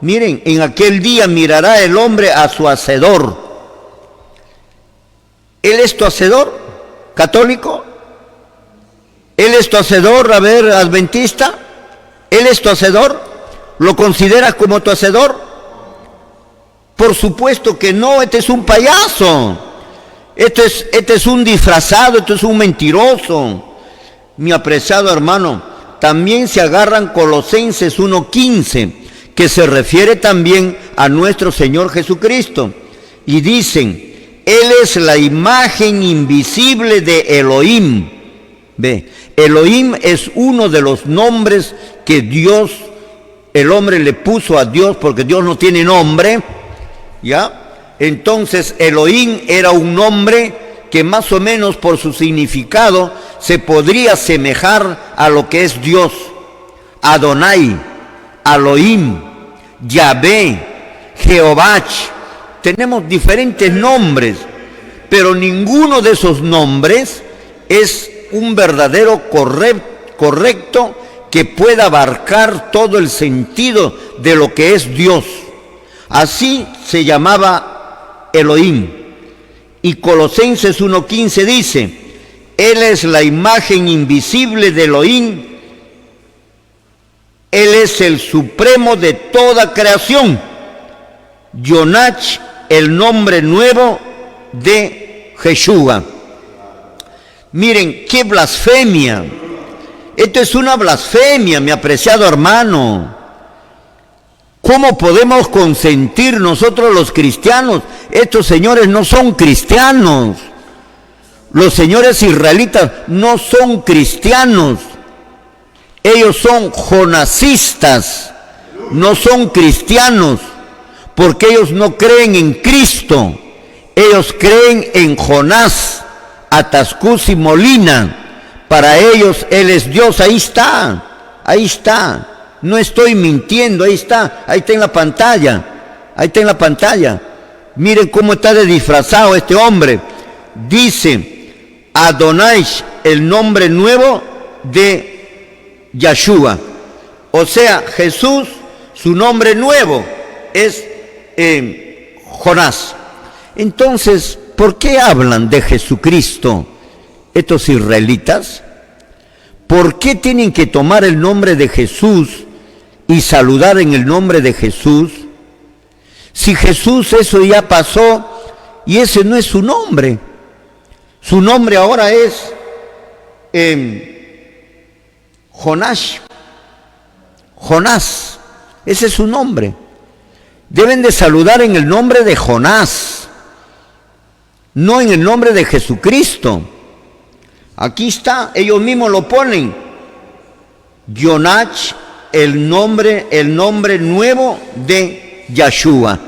Miren, en aquel día mirará el hombre a su hacedor. ¿Él es tu hacedor, católico? ¿Él es tu hacedor, adventista? ¿Él es tu hacedor? ¿Lo consideras como tu hacedor? Por supuesto que no, este es un payaso. Este es un disfrazado, este es un mentiroso. Mi apreciado hermano, también se agarran Colosenses 1:15, que se refiere también a nuestro Señor Jesucristo. Y dicen, Él es la imagen invisible de Elohim. Ve, Elohim es uno de los nombres que Dios, el hombre le puso a Dios, porque Dios no tiene nombre, ¿ya? Entonces Elohim era un nombre que más o menos por su significado se podría asemejar a lo que es Dios. Adonai, Elohim, Yahvé, Jehová. Tenemos diferentes nombres, pero ninguno de esos nombres es un verdadero correcto que pueda abarcar todo el sentido de lo que es Dios. Así se llamaba Elohim. Y Colosenses 1:15 dice, Él es la imagen invisible de Elohim, Él es el supremo de toda creación. Yonach, el nombre nuevo de Yeshua. Miren, qué blasfemia. Esto es una blasfemia, mi apreciado hermano. ¿Cómo podemos consentir nosotros los cristianos? Estos señores no son cristianos. Los señores israelitas no son cristianos. Ellos son jonasistas, no son cristianos, porque ellos no creen en Cristo. Ellos creen en Jonás, Atascus y Molina. Para ellos Él es Dios. Ahí está. No estoy mintiendo, ahí está en la pantalla. Miren cómo está de disfrazado este hombre. Dice Adonai, el nombre nuevo de Yeshua. O sea, Jesús, su nombre nuevo es Jonás. Entonces, ¿por qué hablan de Jesucristo estos israelitas? ¿Por qué tienen que tomar el nombre de Jesús y saludar en el nombre de Jesús? Si Jesús eso ya pasó y ese no es su nombre. Su nombre ahora es Jonás. Ese es su nombre. Deben de saludar en el nombre de Jonás, no en el nombre de Jesucristo. Aquí está, ellos mismos lo ponen. Yonach, el nombre nuevo de Yeshua.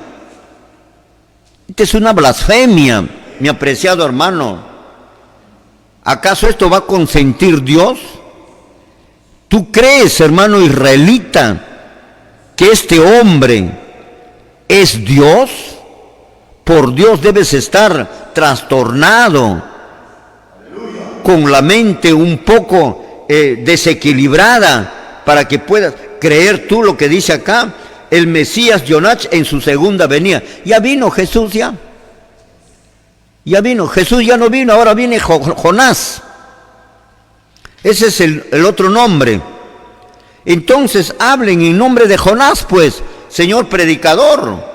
Esta es una blasfemia, mi apreciado hermano. ¿Acaso esto va a consentir Dios? ¿Tú crees, hermano israelita, que este hombre es Dios? Por Dios debes estar trastornado, con la mente un poco desequilibrada, para que puedas creer tú lo que dice acá, el Mesías Yonach en su segunda venida. Ya vino Jesús, ya vino, Jesús ya no vino, ahora viene Jonás. Ese es el otro nombre. Entonces hablen en nombre de Jonás, pues, señor predicador.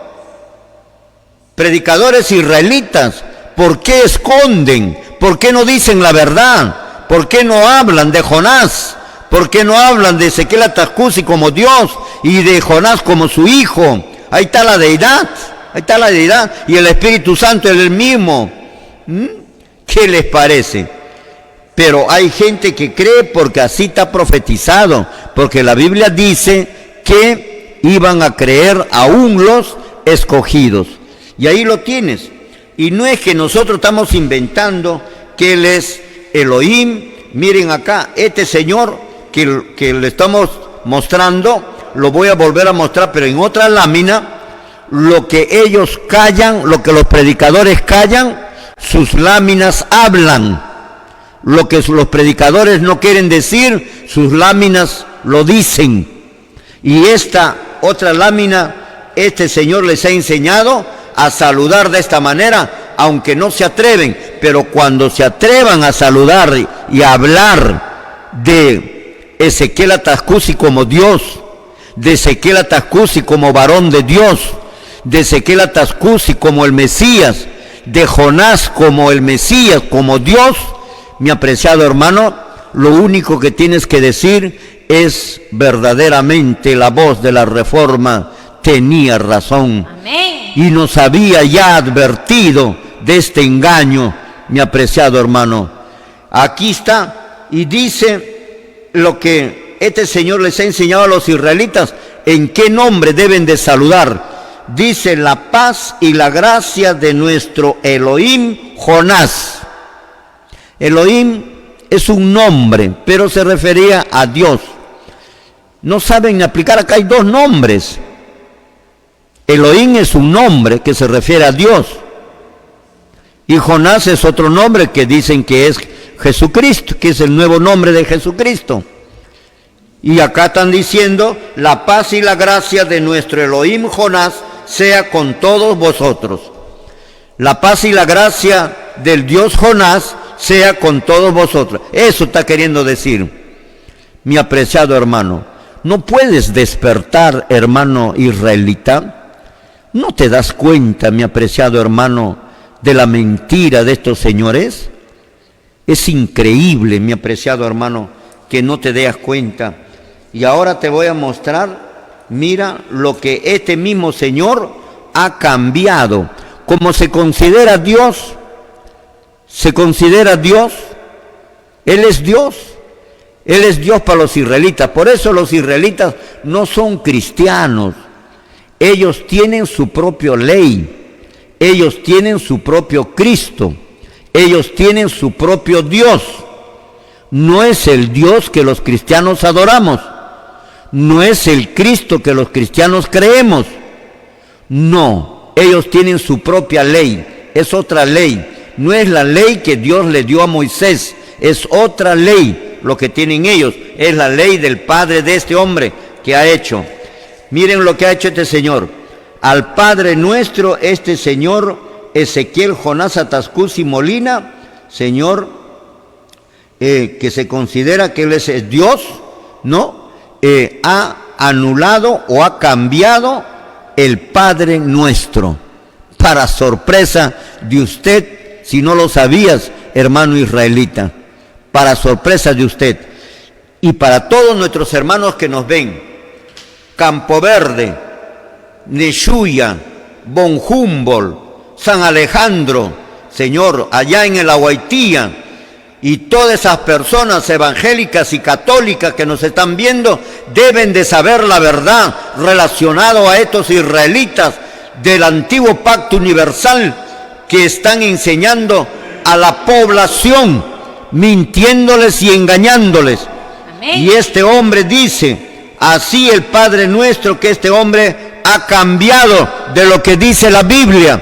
Predicadores israelitas, ¿por qué esconden? ¿Por qué no dicen la verdad? ¿Por qué no hablan de Jonás? ¿Por qué no hablan de Ezequiel Atascusi como Dios y de Jonás como su hijo? Ahí está la deidad, y el Espíritu Santo es el mismo. ¿Qué les parece? Pero hay gente que cree porque así está profetizado, porque la Biblia dice que iban a creer aún los escogidos. Y ahí lo tienes. Y no es que nosotros estamos inventando que Él es Elohim. Miren acá, este señor que le estamos mostrando, lo voy a volver a mostrar, pero en otra lámina. lo que ellos callan, lo que los predicadores callan, sus láminas hablan. Lo que los predicadores no quieren decir, sus láminas lo dicen. Y esta otra lámina, este Señor les ha enseñado a saludar de esta manera, aunque no se atreven, pero cuando se atrevan a saludar y a hablar de Ezequiel Atascusi como Dios, de Ezequiel Atascusi como varón de Dios, de Ezequiel Atascusi como el Mesías, de Jonás como el Mesías, como Dios, mi apreciado hermano, lo único que tienes que decir es verdaderamente la voz de la Reforma tenía razón. Amén. Y nos había ya advertido de este engaño, mi apreciado hermano. Aquí está, y dice lo que este Señor les ha enseñado a los israelitas, en qué nombre deben de saludar. Dice: la paz y la gracia de nuestro Elohim Jonás. Elohim es un nombre, pero se refería a Dios. No saben aplicar, acá hay dos nombres. Elohim es un nombre que se refiere a Dios. Y Jonás es otro nombre que dicen que es Jesucristo, que es el nuevo nombre de Jesucristo. Y acá están diciendo: la paz y la gracia de nuestro Elohim Jonás sea con todos vosotros. La paz y la gracia del Dios Jonás sea con todos vosotros. Eso está queriendo decir, mi apreciado hermano. No puedes despertar, hermano israelita. ¿No te das cuenta, mi apreciado hermano, de la mentira de estos señores? Es increíble, mi apreciado hermano, que no te des cuenta. Y ahora te voy a mostrar, mira lo que este mismo Señor ha cambiado. Como se considera Dios, Él es Dios. Él es Dios para los israelitas. Por eso los israelitas no son cristianos. Ellos tienen su propia ley. Ellos tienen su propio Cristo. Ellos tienen su propio Dios. No es el Dios que los cristianos adoramos. No es el Cristo que los cristianos creemos. No, ellos tienen su propia ley. Es otra ley. No es la ley que Dios le dio a Moisés. Es otra ley. Lo que tienen ellos es la ley del padre de este hombre que ha hecho. Miren lo que ha hecho este señor. Al Padre nuestro, este señor Ezequiel Jonás Atascusi Molina, señor que se considera que él es Dios, ¿no? Ha anulado o ha cambiado el Padre nuestro. Para sorpresa de usted, si no lo sabías, hermano israelita. Para sorpresa de usted y para todos nuestros hermanos que nos ven, Campo Verde, Neshuya, Bon Humboldt, San Alejandro, Señor, allá en el Aguaitía, y todas esas personas evangélicas y católicas que nos están viendo deben de saber la verdad relacionado a estos israelitas del antiguo pacto universal que están enseñando a la población, mintiéndoles y engañándoles. Amén. Y este hombre dice, así el Padre nuestro, que este hombre ha cambiado de lo que dice la Biblia.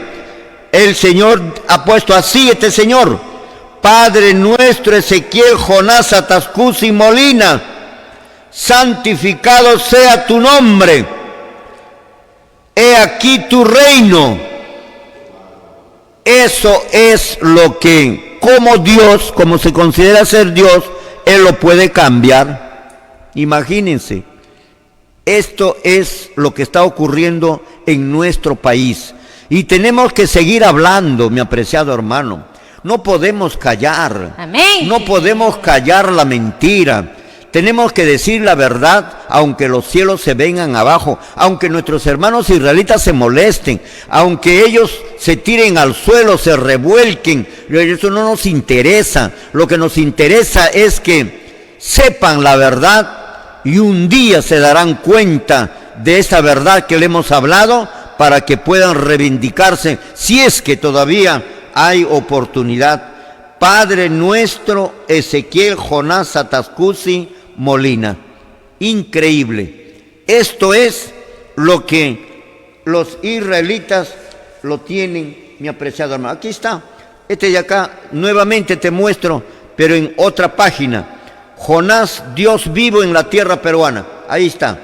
El Señor ha puesto así este Señor: Padre nuestro Ezequiel Jonás Atascusi Molina, santificado sea tu nombre. He aquí tu reino. Eso es lo que, como Dios, como se considera ser Dios, Él lo puede cambiar. Imagínense, esto es lo que está ocurriendo en nuestro país. Y tenemos que seguir hablando, mi apreciado hermano. No podemos callar. Amén. No podemos callar la mentira. Tenemos que decir la verdad, aunque los cielos se vengan abajo, aunque nuestros hermanos israelitas se molesten, aunque ellos se tiren al suelo, se revuelquen. Eso no nos interesa. Lo que nos interesa es que sepan la verdad y un día se darán cuenta de esa verdad que le hemos hablado, para que puedan reivindicarse, si es que todavía hay oportunidad. Padre nuestro Ezequiel Jonás Atascusi Molina. Increíble. Esto es lo que los israelitas lo tienen, mi apreciado hermano. Aquí está, este de acá, nuevamente te muestro, pero en otra página. Jonás, Dios vivo en la tierra peruana. Ahí está.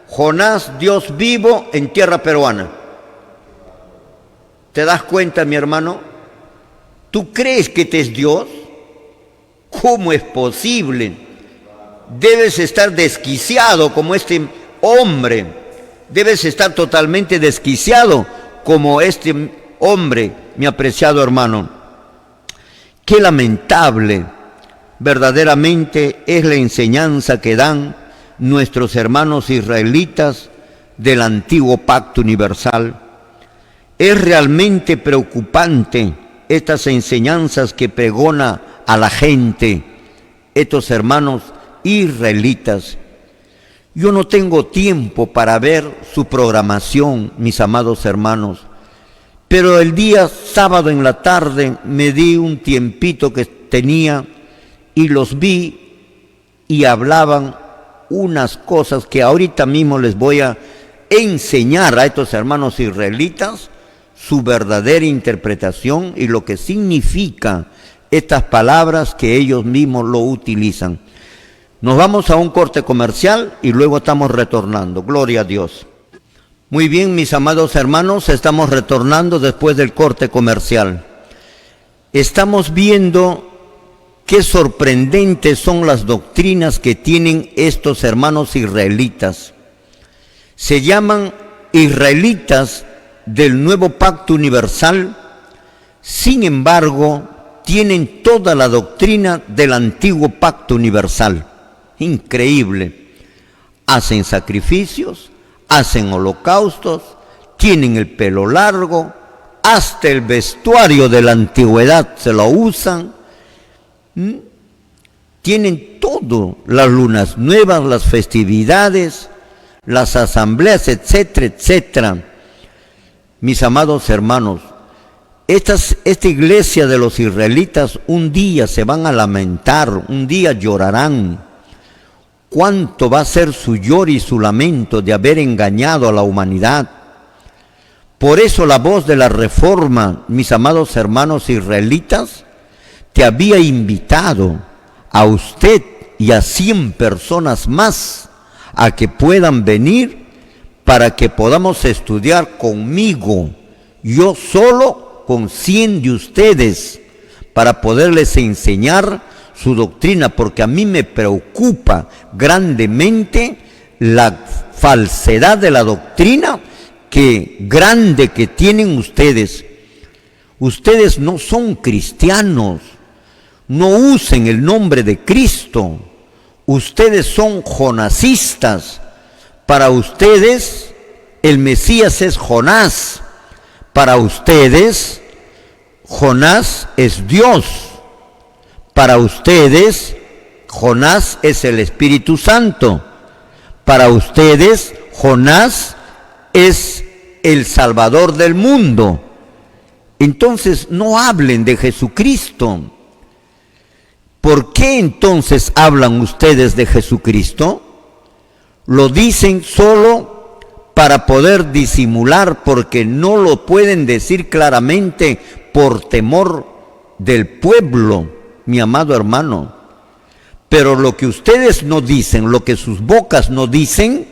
Jonás, Dios vivo en tierra peruana. ¿Te das cuenta, mi hermano? ¿Tú crees que te es Dios? ¿Cómo es posible? Debes estar desquiciado como este hombre. Debes estar totalmente desquiciado como este hombre, mi apreciado hermano. Qué lamentable verdaderamente es la enseñanza que dan nuestros hermanos israelitas del antiguo pacto universal. Es realmente preocupante estas enseñanzas que pregona a la gente estos hermanos israelitas. Yo no tengo tiempo para ver su programación, mis amados hermanos, pero el día sábado en la tarde me di un tiempito que tenía y los vi y hablaban unas cosas que ahorita mismo les voy a enseñar a estos hermanos israelitas su verdadera interpretación y lo que significa estas palabras que ellos mismos lo utilizan. Nos vamos a un corte comercial y luego estamos retornando. Gloria a Dios. Muy bien, mis amados hermanos, estamos retornando después del corte comercial. Estamos viendo qué sorprendentes son las doctrinas que tienen estos hermanos israelitas. Se llaman israelitas del nuevo pacto universal, sin embargo, tienen toda la doctrina del antiguo pacto universal. Increíble. Hacen sacrificios, hacen holocaustos, tienen el pelo largo, hasta el vestuario de la antigüedad se lo usan. Tienen todo, las lunas nuevas, las festividades, las asambleas, etcétera, etcétera. Mis amados hermanos, esta iglesia de los israelitas un día se van a lamentar, un día llorarán. ¿Cuánto va a ser su lloro y su lamento de haber engañado a la humanidad? Por eso la voz de la Reforma, mis amados hermanos israelitas, te había invitado a usted y a 100 personas más a que puedan venir para que podamos estudiar conmigo, yo solo con 100 de ustedes, para poderles enseñar su doctrina, porque a mí me preocupa grandemente la falsedad de la doctrina grande que tienen ustedes. Ustedes no son cristianos, no usen el nombre de Cristo, ustedes son jonasistas. Para ustedes el Mesías es Jonás, para ustedes Jonás es Dios. Para ustedes, Jonás es el Espíritu Santo. Para ustedes, Jonás es el Salvador del mundo. Entonces, no hablen de Jesucristo. ¿Por qué entonces hablan ustedes de Jesucristo? Lo dicen solo para poder disimular, porque no lo pueden decir claramente por temor del pueblo, mi amado hermano. Pero lo que ustedes no dicen, lo que sus bocas no dicen,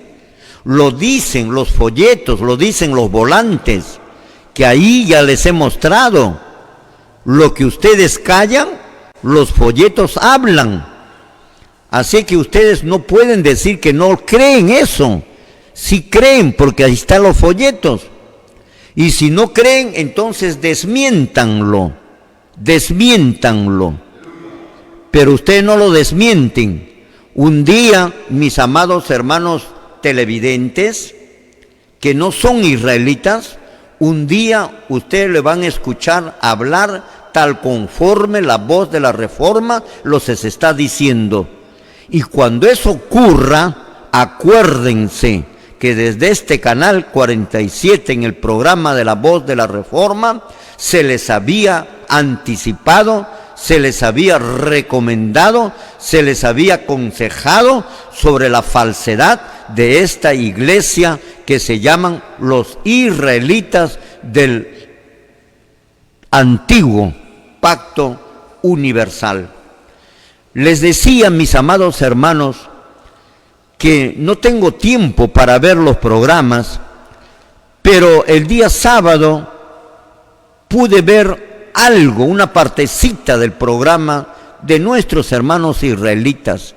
lo dicen los folletos, lo dicen los volantes, que ahí ya les he mostrado. Lo que ustedes callan, los folletos hablan. Así que ustedes no pueden decir que no creen eso. Sí creen, porque ahí están los folletos. Y si no creen, entonces desmiéntanlo. Pero ustedes no lo desmienten. Un día, mis amados hermanos televidentes, que no son israelitas, un día ustedes le van a escuchar hablar tal conforme la voz de la Reforma los está diciendo. Y cuando eso ocurra, acuérdense que desde este canal 47, en el programa de la voz de la Reforma, se les había anticipado, se les había recomendado, se les había aconsejado sobre la falsedad de esta iglesia que se llaman los israelitas del antiguo pacto universal. Les decía, mis amados hermanos, que no tengo tiempo para ver los programas, pero el día sábado pude ver algo, una partecita del programa de nuestros hermanos israelitas.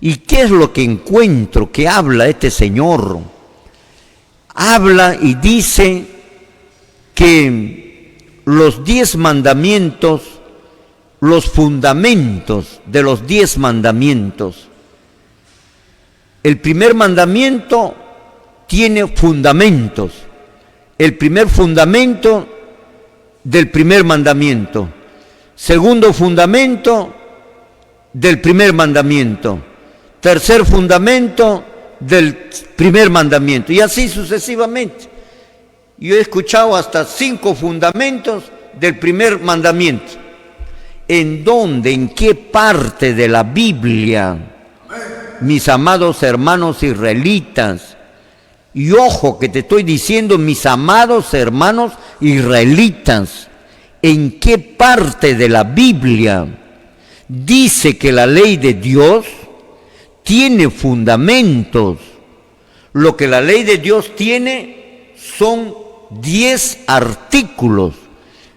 ¿Y qué es lo que encuentro que habla este señor? Habla y dice que los 10 mandamientos, los fundamentos de los 10 mandamientos. El primer mandamiento tiene fundamentos. El primer fundamento del primer mandamiento. Segundo fundamento del primer mandamiento. Tercer fundamento del primer mandamiento. Y así sucesivamente. Yo he escuchado hasta 5 fundamentos del primer mandamiento. ¿En dónde, en qué parte de la Biblia, mis amados hermanos israelitas? Y ojo que te estoy diciendo, mis amados hermanos israelitas, ¿en qué parte de la Biblia dice que la ley de Dios tiene fundamentos? Lo que la ley de Dios tiene son 10 artículos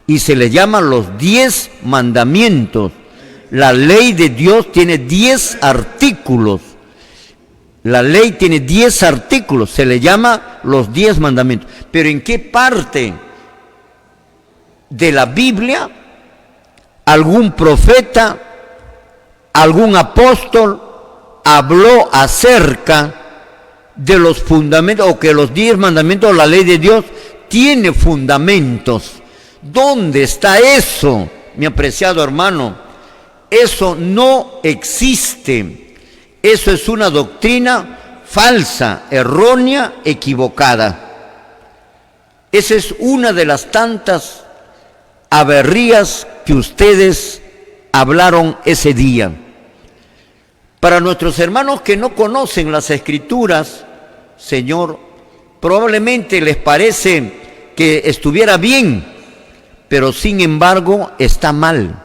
y se les llaman los 10 mandamientos. La ley de Dios tiene 10 artículos. La ley tiene 10 artículos, se le llama los 10 mandamientos. Pero ¿en qué parte de la Biblia algún profeta, algún apóstol habló acerca de los fundamentos, o que los 10 mandamientos de la ley de Dios tiene fundamentos? ¿Dónde está eso, mi apreciado hermano? Eso no existe. Eso es una doctrina falsa, errónea, equivocada. Esa es una de las tantas aberrías que ustedes hablaron ese día. Para nuestros hermanos que no conocen las Escrituras, Señor, probablemente les parece que estuviera bien, pero sin embargo está mal.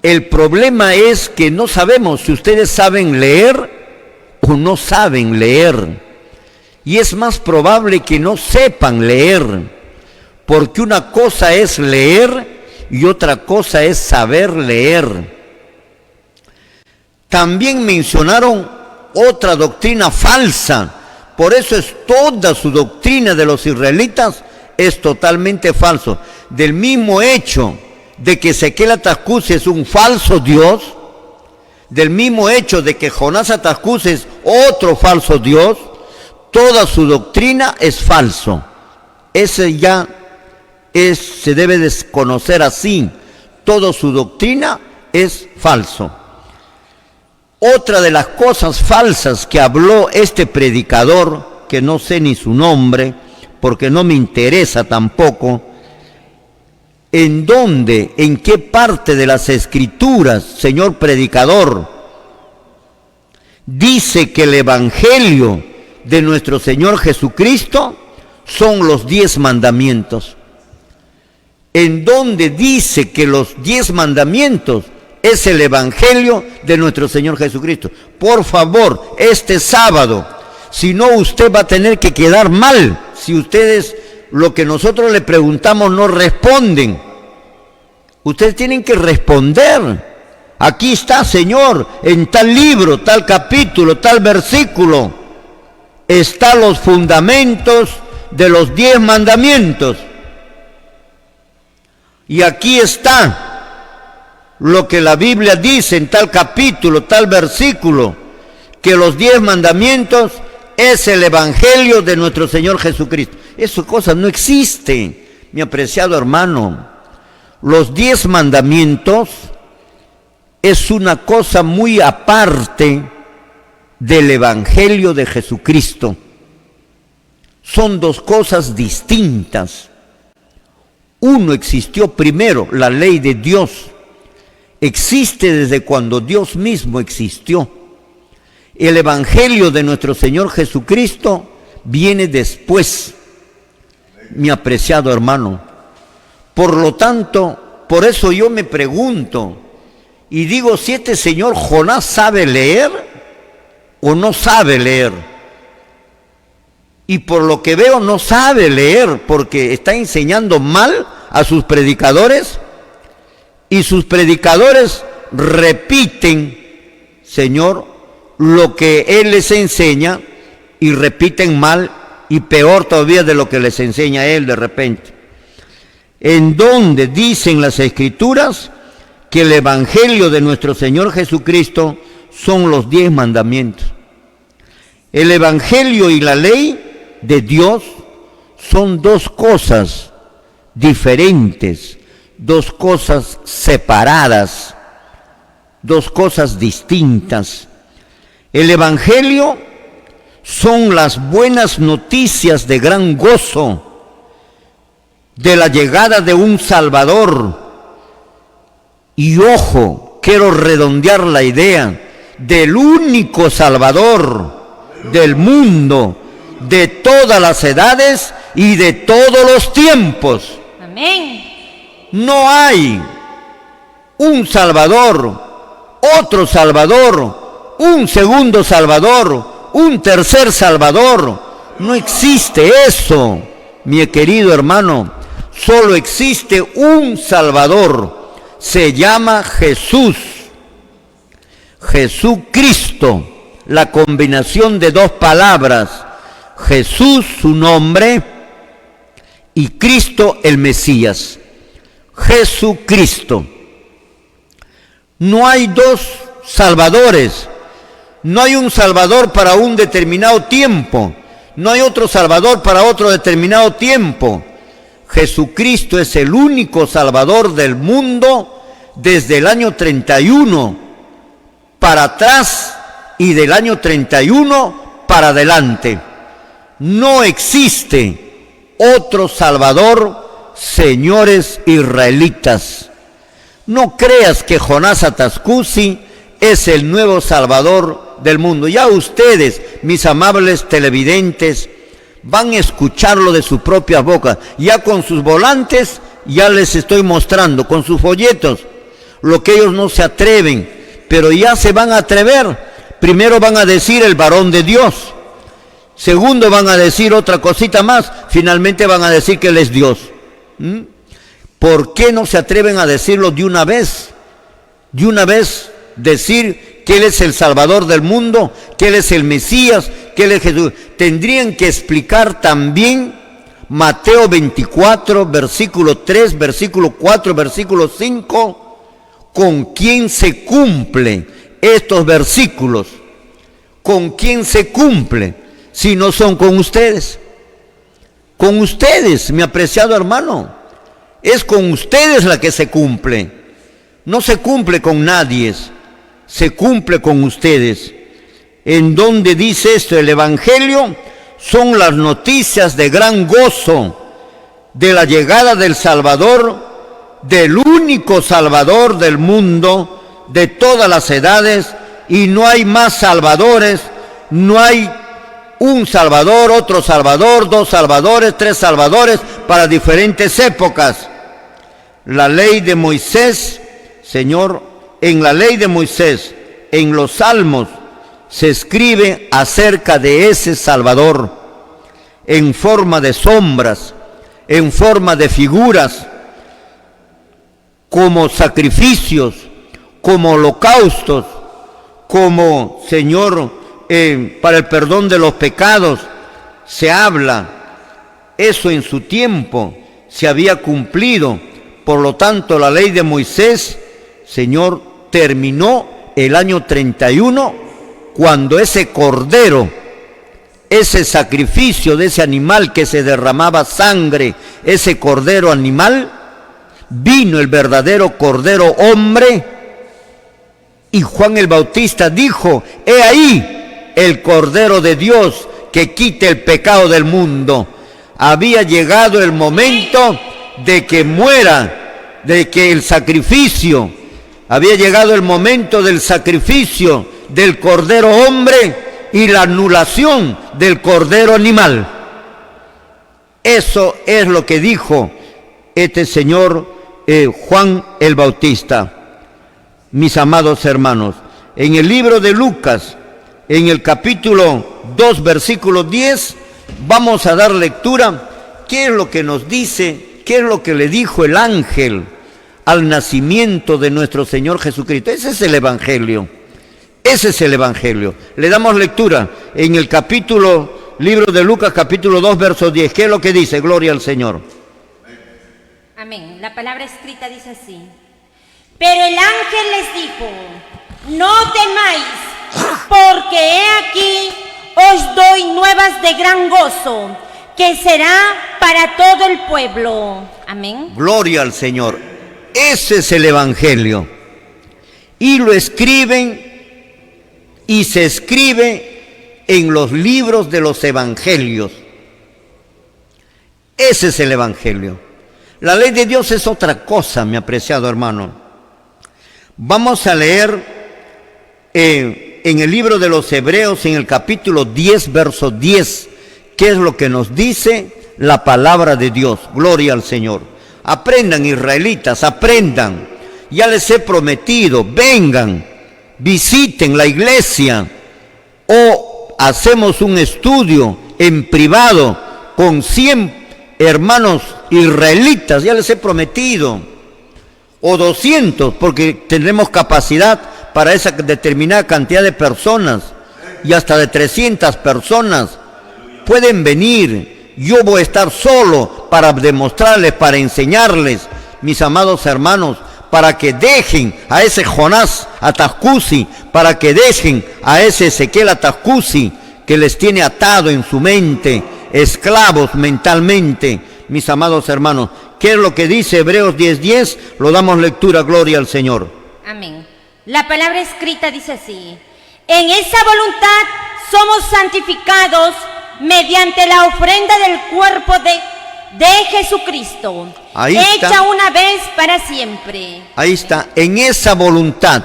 El problema es que no sabemos si ustedes saben leer o no saben leer. Y es más probable que no sepan leer, porque una cosa es leer y otra cosa es saber leer. También mencionaron otra doctrina falsa. Por eso es toda su doctrina de los israelitas es totalmente falso. Del mismo hecho de que Ezequiel Atascusi es un falso Dios, del mismo hecho de que Jonás Atascusi es otro falso Dios, toda su doctrina es falso. Ese ya se debe desconocer así. Toda su doctrina es falso. Otra de las cosas falsas que habló este predicador, que no sé ni su nombre, porque no me interesa tampoco, ¿en dónde, en qué parte de las Escrituras, señor predicador, dice que el Evangelio de nuestro Señor Jesucristo son los 10 mandamientos? ¿En dónde dice que los 10 mandamientos es el Evangelio de nuestro Señor Jesucristo? Por favor, este sábado, si no usted va a tener que quedar mal, si ustedes lo que nosotros le preguntamos no responden. Ustedes tienen que responder. Aquí está, Señor, en tal libro, tal capítulo, tal versículo, están los fundamentos de los 10 mandamientos. Y aquí está lo que la Biblia dice en tal capítulo, tal versículo, que los 10 mandamientos es el Evangelio de nuestro Señor Jesucristo. Esas cosas no existen, mi apreciado hermano. Los 10 mandamientos es una cosa muy aparte del Evangelio de Jesucristo. Son dos cosas distintas. Uno existió primero, la ley de Dios. Existe desde cuando Dios mismo existió. El Evangelio de nuestro Señor Jesucristo viene después, mi apreciado hermano. Por lo tanto, por eso yo me pregunto y digo, si este señor Jonás sabe leer o no sabe leer. Y por lo que veo no sabe leer porque está enseñando mal a sus predicadores y sus predicadores repiten, Señor, lo que Él les enseña y repiten mal y peor todavía de lo que les enseña Él de repente. En donde dicen las Escrituras que el Evangelio de nuestro Señor Jesucristo son los 10 mandamientos. El Evangelio y la ley de Dios son dos cosas diferentes, dos cosas separadas, dos cosas distintas. El Evangelio son las buenas noticias de gran gozo de la llegada de un Salvador. Y ojo, quiero redondear la idea del único Salvador del mundo, de todas las edades y de todos los tiempos. Amén. No hay un Salvador, otro Salvador, un segundo Salvador, un tercer Salvador. No existe eso, mi querido hermano. Solo existe un Salvador. Se llama Jesús. Jesucristo. La combinación de dos palabras. Jesús, su nombre, y Cristo, el Mesías. Jesucristo. No hay dos salvadores. No hay un Salvador para un determinado tiempo. No hay otro Salvador para otro determinado tiempo. Jesucristo es el único Salvador del mundo desde el año 31 para atrás y del año 31 para adelante. No existe otro Salvador, señores israelitas. No creas que Jonás Atascusi es el nuevo Salvador del mundo. Ya ustedes, mis amables televidentes, van a escucharlo de su propia boca. Ya con sus volantes, ya les estoy mostrando, con sus folletos, lo que ellos no se atreven, pero ya se van a atrever. Primero van a decir el varón de Dios. Segundo van a decir otra cosita más. Finalmente van a decir que Él es Dios. ¿Por qué no se atreven a decirlo de una vez? De una vez decir que Él es el Salvador del mundo, que Él es el Mesías, que Él es Jesús. Tendrían que explicar también Mateo 24, versículo 3, versículo 4, versículo 5, con quién se cumple estos versículos. ¿Con quién se cumple? Si no son con ustedes. Con ustedes, mi apreciado hermano. Es con ustedes la que se cumple. No se cumple con nadie. Se cumple con ustedes. En donde dice esto, el Evangelio son las noticias de gran gozo de la llegada del Salvador, del único Salvador del mundo, de todas las edades, y no hay más salvadores, no hay un Salvador, otro Salvador, dos Salvadores, tres Salvadores para diferentes épocas. La ley de Moisés, Señor, en la ley de Moisés, en los Salmos, se escribe acerca de ese Salvador, en forma de sombras, en forma de figuras, como sacrificios, como holocaustos, como, Señor, para el perdón de los pecados. Se habla, eso en su tiempo se había cumplido. Por lo tanto, la ley de Moisés, Señor, terminó el año 31, cuando ese cordero, ese sacrificio de ese animal que se derramaba sangre, ese cordero animal, vino el verdadero cordero hombre, y Juan el Bautista dijo: he ahí el cordero de Dios que quite el pecado del mundo. Había llegado el momento de que muera, de que el sacrificio, había llegado el momento del sacrificio del cordero hombre y la anulación del cordero animal. Eso es lo que dijo este señor Juan el Bautista. Mis amados hermanos, en el libro de Lucas, en el capítulo 2, versículo 10, vamos a dar lectura. ¿Qué es lo que nos dice? ¿Qué es lo que le dijo el ángel al nacimiento de nuestro Señor Jesucristo? Ese es el Evangelio. Ese es el Evangelio. Le damos lectura en el libro de Lucas, capítulo 2, verso 10. ¿Qué es lo que dice? Gloria al Señor. Amén. La palabra escrita dice así. Pero el ángel les dijo, no temáis, porque he aquí os doy nuevas de gran gozo, que será para todo el pueblo. Amén. Gloria al Señor. Ese es el Evangelio. Y lo escriben y se escribe en los libros de los Evangelios. Ese es el Evangelio. La ley de Dios es otra cosa, mi apreciado hermano. Vamos a leer en el libro de los Hebreos, en el capítulo 10, verso 10, qué es lo que nos dice la palabra de Dios. Gloria al Señor. Aprendan, israelitas, aprendan. Ya les he prometido, vengan, visiten la iglesia o hacemos un estudio en privado con 100 hermanos israelitas, ya les he prometido, o 200, porque tendremos capacidad para esa determinada cantidad de personas, y hasta de 300 personas pueden venir. Yo voy a estar solo para demostrarles, para enseñarles, mis amados hermanos, para que dejen a ese Jonás Atascusi, para que dejen a ese Ezequiel Atascusi, que les tiene atado en su mente, esclavos mentalmente. Mis amados hermanos, ¿qué es lo que dice Hebreos 10:10? Lo damos lectura, gloria al Señor. Amén. La palabra escrita dice así. En esa voluntad somos santificados mediante la ofrenda del cuerpo de Jesucristo, Ahí hecha está. una vez para siempre. Ahí está, en esa voluntad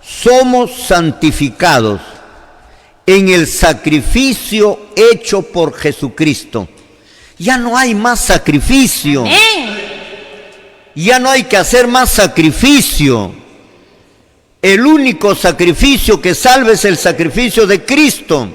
somos santificados en el sacrificio hecho por Jesucristo. Ya no hay más sacrificio. Amén. Ya no hay que hacer más sacrificio. El único sacrificio que salva es el sacrificio de Cristo.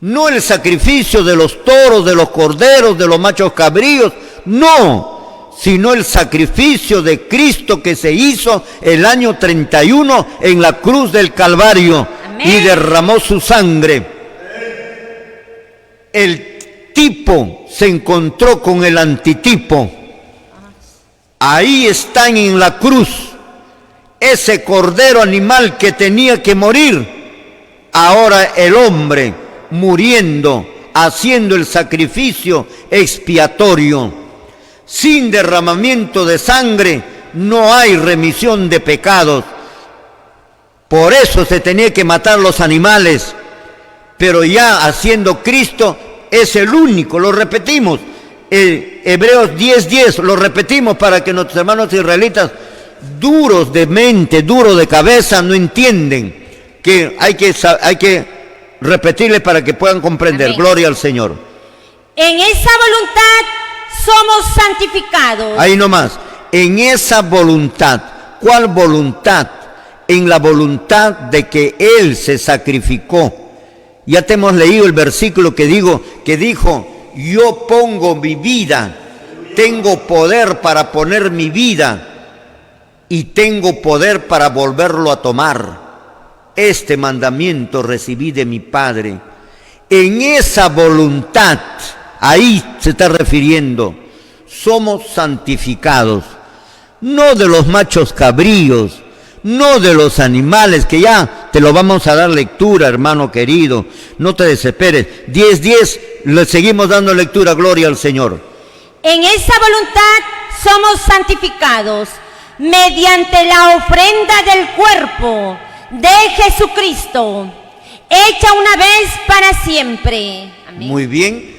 No el sacrificio de los toros, de los corderos, de los machos cabríos. No, sino el sacrificio de Cristo que se hizo el año 31 en la cruz del Calvario. Amén. Y derramó su sangre. El tipo se encontró con el antitipo. Ahí están en la cruz ese cordero animal que tenía que morir. Ahora el hombre muriendo, haciendo el sacrificio expiatorio. Sin derramamiento de sangre no hay remisión de pecados. Por eso se tenía que matar los animales. Pero ya haciendo Cristo es el único, lo repetimos. Hebreos 10:10, lo repetimos para que nuestros hermanos israelitas, duros de mente, duros de cabeza, no entienden que hay que repetirles para que puedan comprender. Amén. Gloria al Señor. En esa voluntad somos santificados. Ahí nomás, en esa voluntad. ¿Cuál voluntad? En la voluntad de que Él se sacrificó. Ya te hemos leído el versículo que dijo, yo pongo mi vida, tengo poder para poner mi vida y tengo poder para volverlo a tomar. Este mandamiento recibí de mi Padre. En esa voluntad, ahí se está refiriendo, somos santificados. No de los machos cabríos, no de los animales, que ya te lo vamos a dar lectura, hermano querido. No te desesperes. 10:10, le seguimos dando lectura, gloria al Señor. En esa voluntad somos santificados mediante la ofrenda del cuerpo de Jesucristo, hecha una vez para siempre. Amén. Muy bien.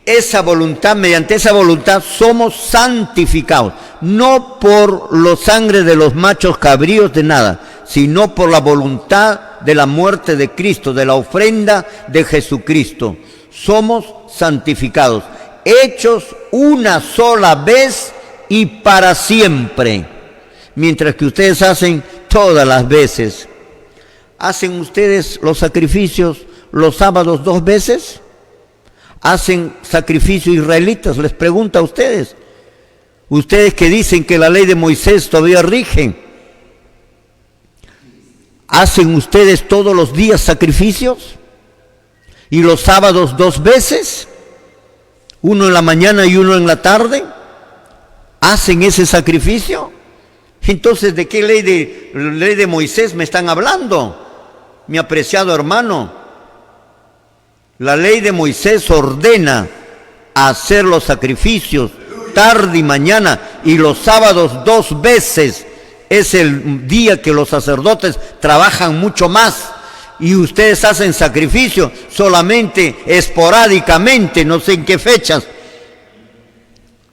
Esa voluntad, mediante esa voluntad somos santificados. No por la sangre de los machos cabríos de nada, sino por la voluntad de la muerte de Cristo, de la ofrenda de Jesucristo. Somos santificados, hechos una sola vez y para siempre, mientras que ustedes hacen todas las veces. ¿Hacen ustedes los sacrificios los sábados 2 veces? ¿Hacen sacrificios israelitas? Les pregunto a ustedes. Ustedes que dicen que la ley de Moisés todavía rige, ¿hacen ustedes todos los días sacrificios? ¿Y los sábados 2 veces? ¿Uno en la mañana y uno en la tarde? ¿Hacen ese sacrificio? Entonces, ¿de qué ley de Moisés me están hablando, mi apreciado hermano? La ley de Moisés ordena hacer los sacrificios tarde y mañana, y los sábados 2 veces. Es el día que los sacerdotes trabajan mucho más, y ustedes hacen sacrificio solamente esporádicamente, no sé en qué fechas.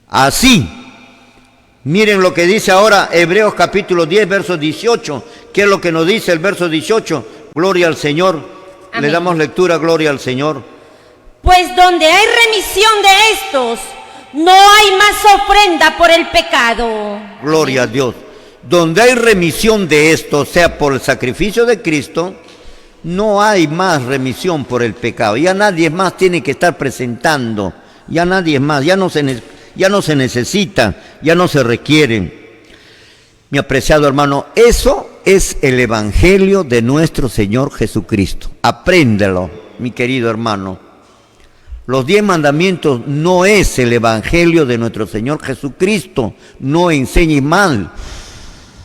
Así, miren lo que dice ahora Hebreos capítulo 10, verso 18. ¿Qué es lo que nos dice el verso 18? Gloria al Señor. Amén. Le damos lectura, gloria al Señor. Pues donde hay remisión de estos, no hay más ofrenda por el pecado. Gloria a Dios. Donde hay remisión de esto, o sea, por el sacrificio de Cristo, no hay más remisión por el pecado. Ya nadie más tiene que estar presentando. Ya nadie más, ya no se necesita, ya no se requiere. Mi apreciado hermano, eso es el Evangelio de nuestro Señor Jesucristo. Apréndelo, mi querido hermano. Los 10 mandamientos no es el Evangelio de nuestro Señor Jesucristo. No enseñe mal.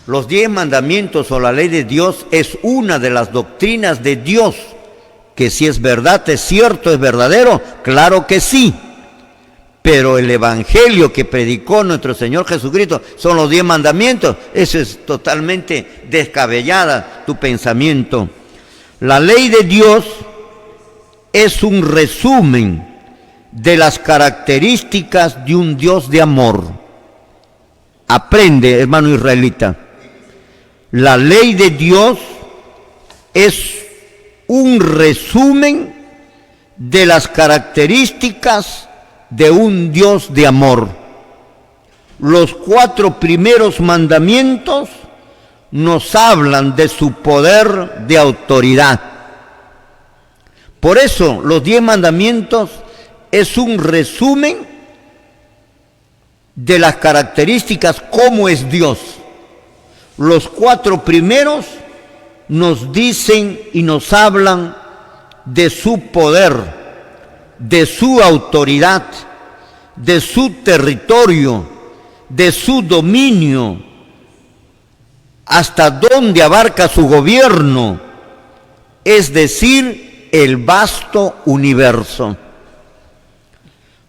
Los 10 mandamientos o la ley de Dios es una de las doctrinas de Dios. Que si es verdad, es cierto, es verdadero, claro que sí. Pero el Evangelio que predicó nuestro Señor Jesucristo son los 10 mandamientos. Eso es totalmente descabellada tu pensamiento. La ley de Dios es un resumen de las características de un Dios de amor. Aprende, hermano israelita. La ley de Dios es un resumen de las características de un Dios de amor. Los 4 primeros mandamientos nos hablan de su poder de autoridad. Por eso los 10 mandamientos es un resumen de las características cómo es Dios. Los 4 primeros nos dicen y nos hablan de su poder, de su autoridad, de su territorio, de su dominio, hasta dónde abarca su gobierno, es decir, el vasto universo.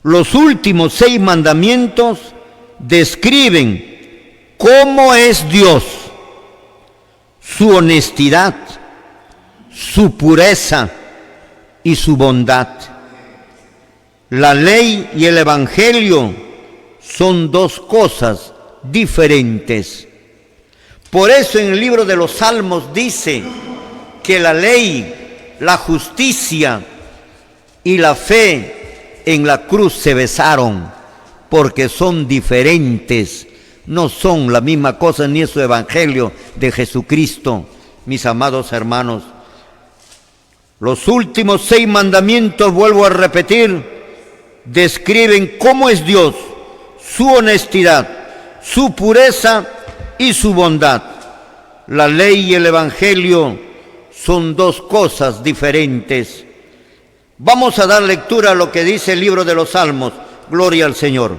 Los últimos 6 mandamientos describen cómo es Dios, su honestidad, su pureza y su bondad. La ley y el Evangelio son 2 cosas diferentes. Por eso en el libro de los Salmos dice que la ley, la justicia y la fe en la cruz se besaron, porque son diferentes, no son la misma cosa, ni es su Evangelio de Jesucristo, mis amados hermanos. Los últimos 6 mandamientos, vuelvo a repetir, describen cómo es Dios, su honestidad, su pureza y su bondad. La ley y el Evangelio son 2 cosas diferentes. Vamos a dar lectura a lo que dice el libro de los Salmos. Gloria al Señor.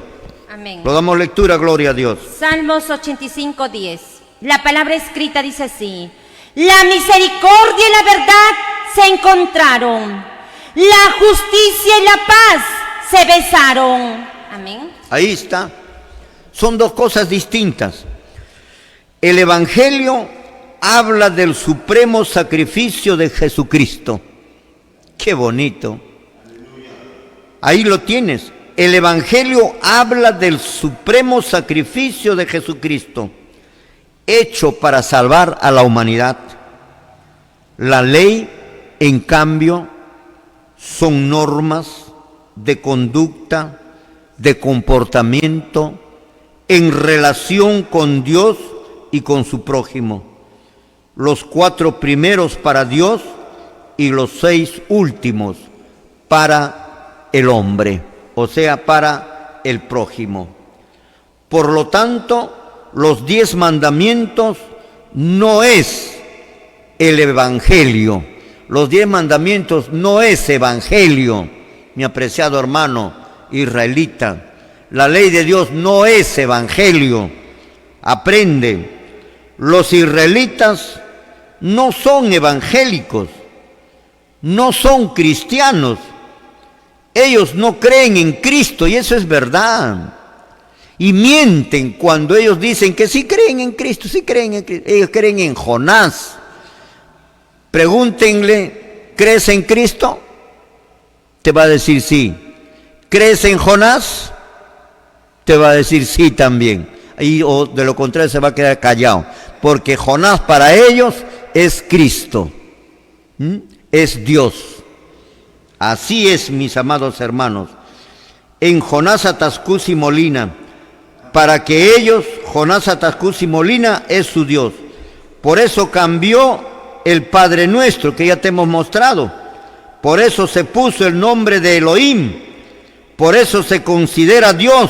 Amén. Lo damos lectura, gloria a Dios. Salmos 85:10. La palabra escrita dice así: la misericordia y la verdad se encontraron, la justicia y la paz se besaron. Amén. Ahí está. Son 2 cosas distintas. El Evangelio habla del supremo sacrificio de Jesucristo. Qué bonito. Ahí lo tienes. El Evangelio habla del supremo sacrificio de Jesucristo. hecho para salvar a la humanidad. La ley, en cambio, son normas de conducta, de comportamiento, en relación con Dios y con su prójimo. Los 4 primeros para Dios y los 6 últimos para el hombre, o sea, para el prójimo. Por lo tanto, los 10 mandamientos no es el evangelio. Los 10 mandamientos no es evangelio, mi apreciado hermano israelita. La ley de Dios no es evangelio. Aprende, los israelitas no son evangélicos, no son cristianos. Ellos no creen en Cristo, y eso es verdad. Y mienten cuando ellos dicen que sí creen en Cristo, sí creen en Cristo. Ellos creen en Jonás. Pregúntenle, ¿crees en Cristo? Te va a decir sí. ¿Crees en Jonás? Te va a decir sí también. O de lo contrario se va a quedar callado. Porque Jonás para ellos es Cristo. Es Dios. Así es, mis amados hermanos. En Jonás, Atascuz y Molina, para que ellos, Jonás, Atascuz y Molina es su Dios. Por eso cambió el Padre Nuestro, que ya te hemos mostrado. Por eso se puso el nombre de Elohim. Por eso se considera Dios.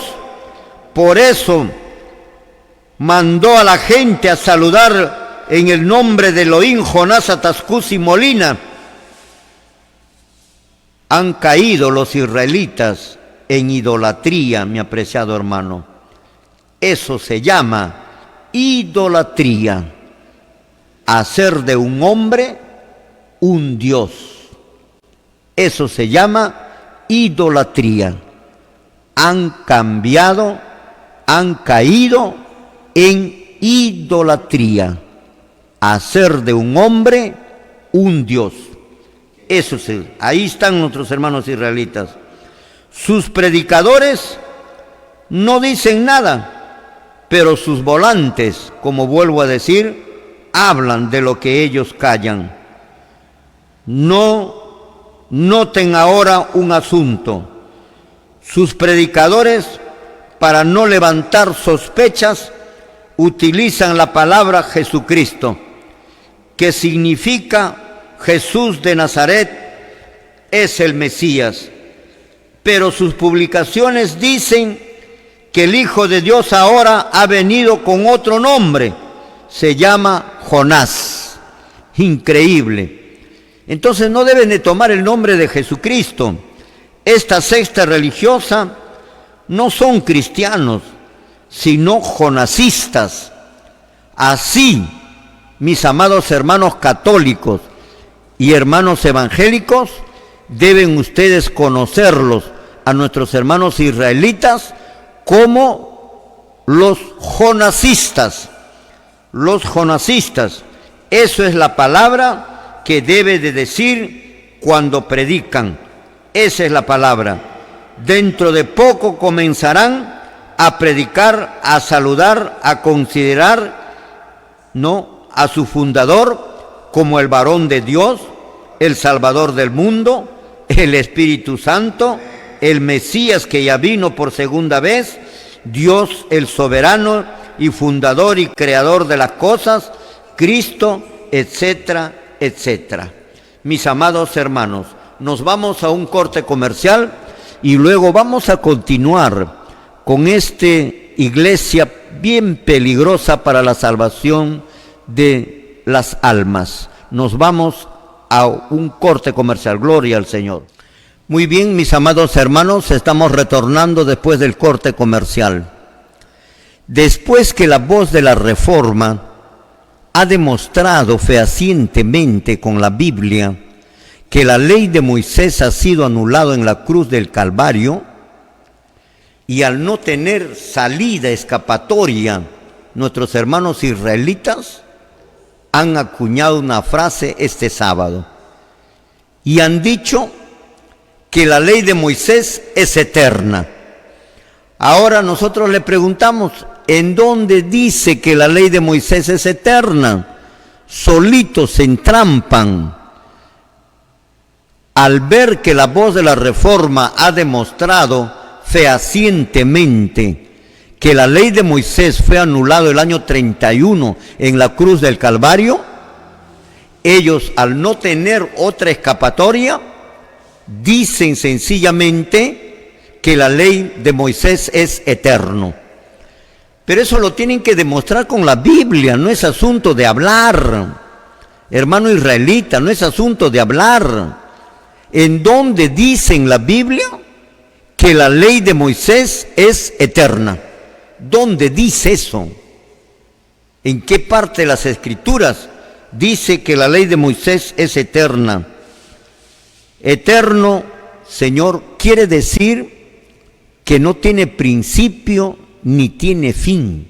Por eso mandó a la gente a saludar en el nombre de Elohim, Jonás, Atascuz y Molina. Han caído los israelitas en idolatría, mi apreciado hermano. Eso se llama idolatría. Hacer de un hombre un Dios. Eso se llama idolatría. Han cambiado, han caído en idolatría. Hacer de un hombre un Dios. Eso sí, ahí están nuestros hermanos israelitas. Sus predicadores no dicen nada, pero sus volantes, como vuelvo a decir, hablan de lo que ellos callan. No noten ahora un asunto. Sus predicadores, para no levantar sospechas, utilizan la palabra Jesucristo, que significa Jesús de Nazaret es el Mesías. Pero sus publicaciones dicen que el Hijo de Dios ahora ha venido con otro nombre. Se llama Jonás. Increíble. Entonces no deben de tomar el nombre de Jesucristo. Esta secta religiosa no son cristianos, sino jonasistas. Así, mis amados hermanos católicos y hermanos evangélicos, deben ustedes conocerlos, a nuestros hermanos israelitas, como los jonasistas. Los jonasistas, eso es la palabra que debe de decir cuando predican. Esa es la palabra. Dentro de poco comenzarán a predicar, a saludar, a considerar, ¿no?, a su fundador como el varón de Dios, el Salvador del mundo, el Espíritu Santo, el Mesías que ya vino por segunda vez, Dios el soberano y fundador y creador de las cosas, Cristo, etcétera, etcétera. Mis amados hermanos, nos vamos a un corte comercial y luego vamos a continuar con esta iglesia bien peligrosa para la salvación de las almas. Nos vamos a un corte comercial. Gloria al Señor. Muy bien, mis amados hermanos, estamos retornando después del corte comercial. Después que la voz de la Reforma ha demostrado fehacientemente con la Biblia que la ley de Moisés ha sido anulada en la cruz del Calvario, y al no tener salida escapatoria, nuestros hermanos israelitas han acuñado una frase este sábado y han dicho que la ley de Moisés es eterna. Ahora nosotros le preguntamos, en donde dice que la ley de Moisés es eterna. Solitos se entrampan al ver que la voz de la Reforma ha demostrado fehacientemente que la ley de Moisés fue anulada el año 31 en la cruz del Calvario. Ellos, al no tener otra escapatoria, dicen sencillamente que la ley de Moisés es eterno. Pero eso lo tienen que demostrar con la Biblia, no es asunto de hablar. Hermano israelita, no es asunto de hablar. ¿En dónde dice en la Biblia que la ley de Moisés es eterna? ¿Dónde dice eso? ¿En qué parte de las Escrituras dice que la ley de Moisés es eterna? Eterno, Señor, quiere decir que no tiene principio ni tiene fin.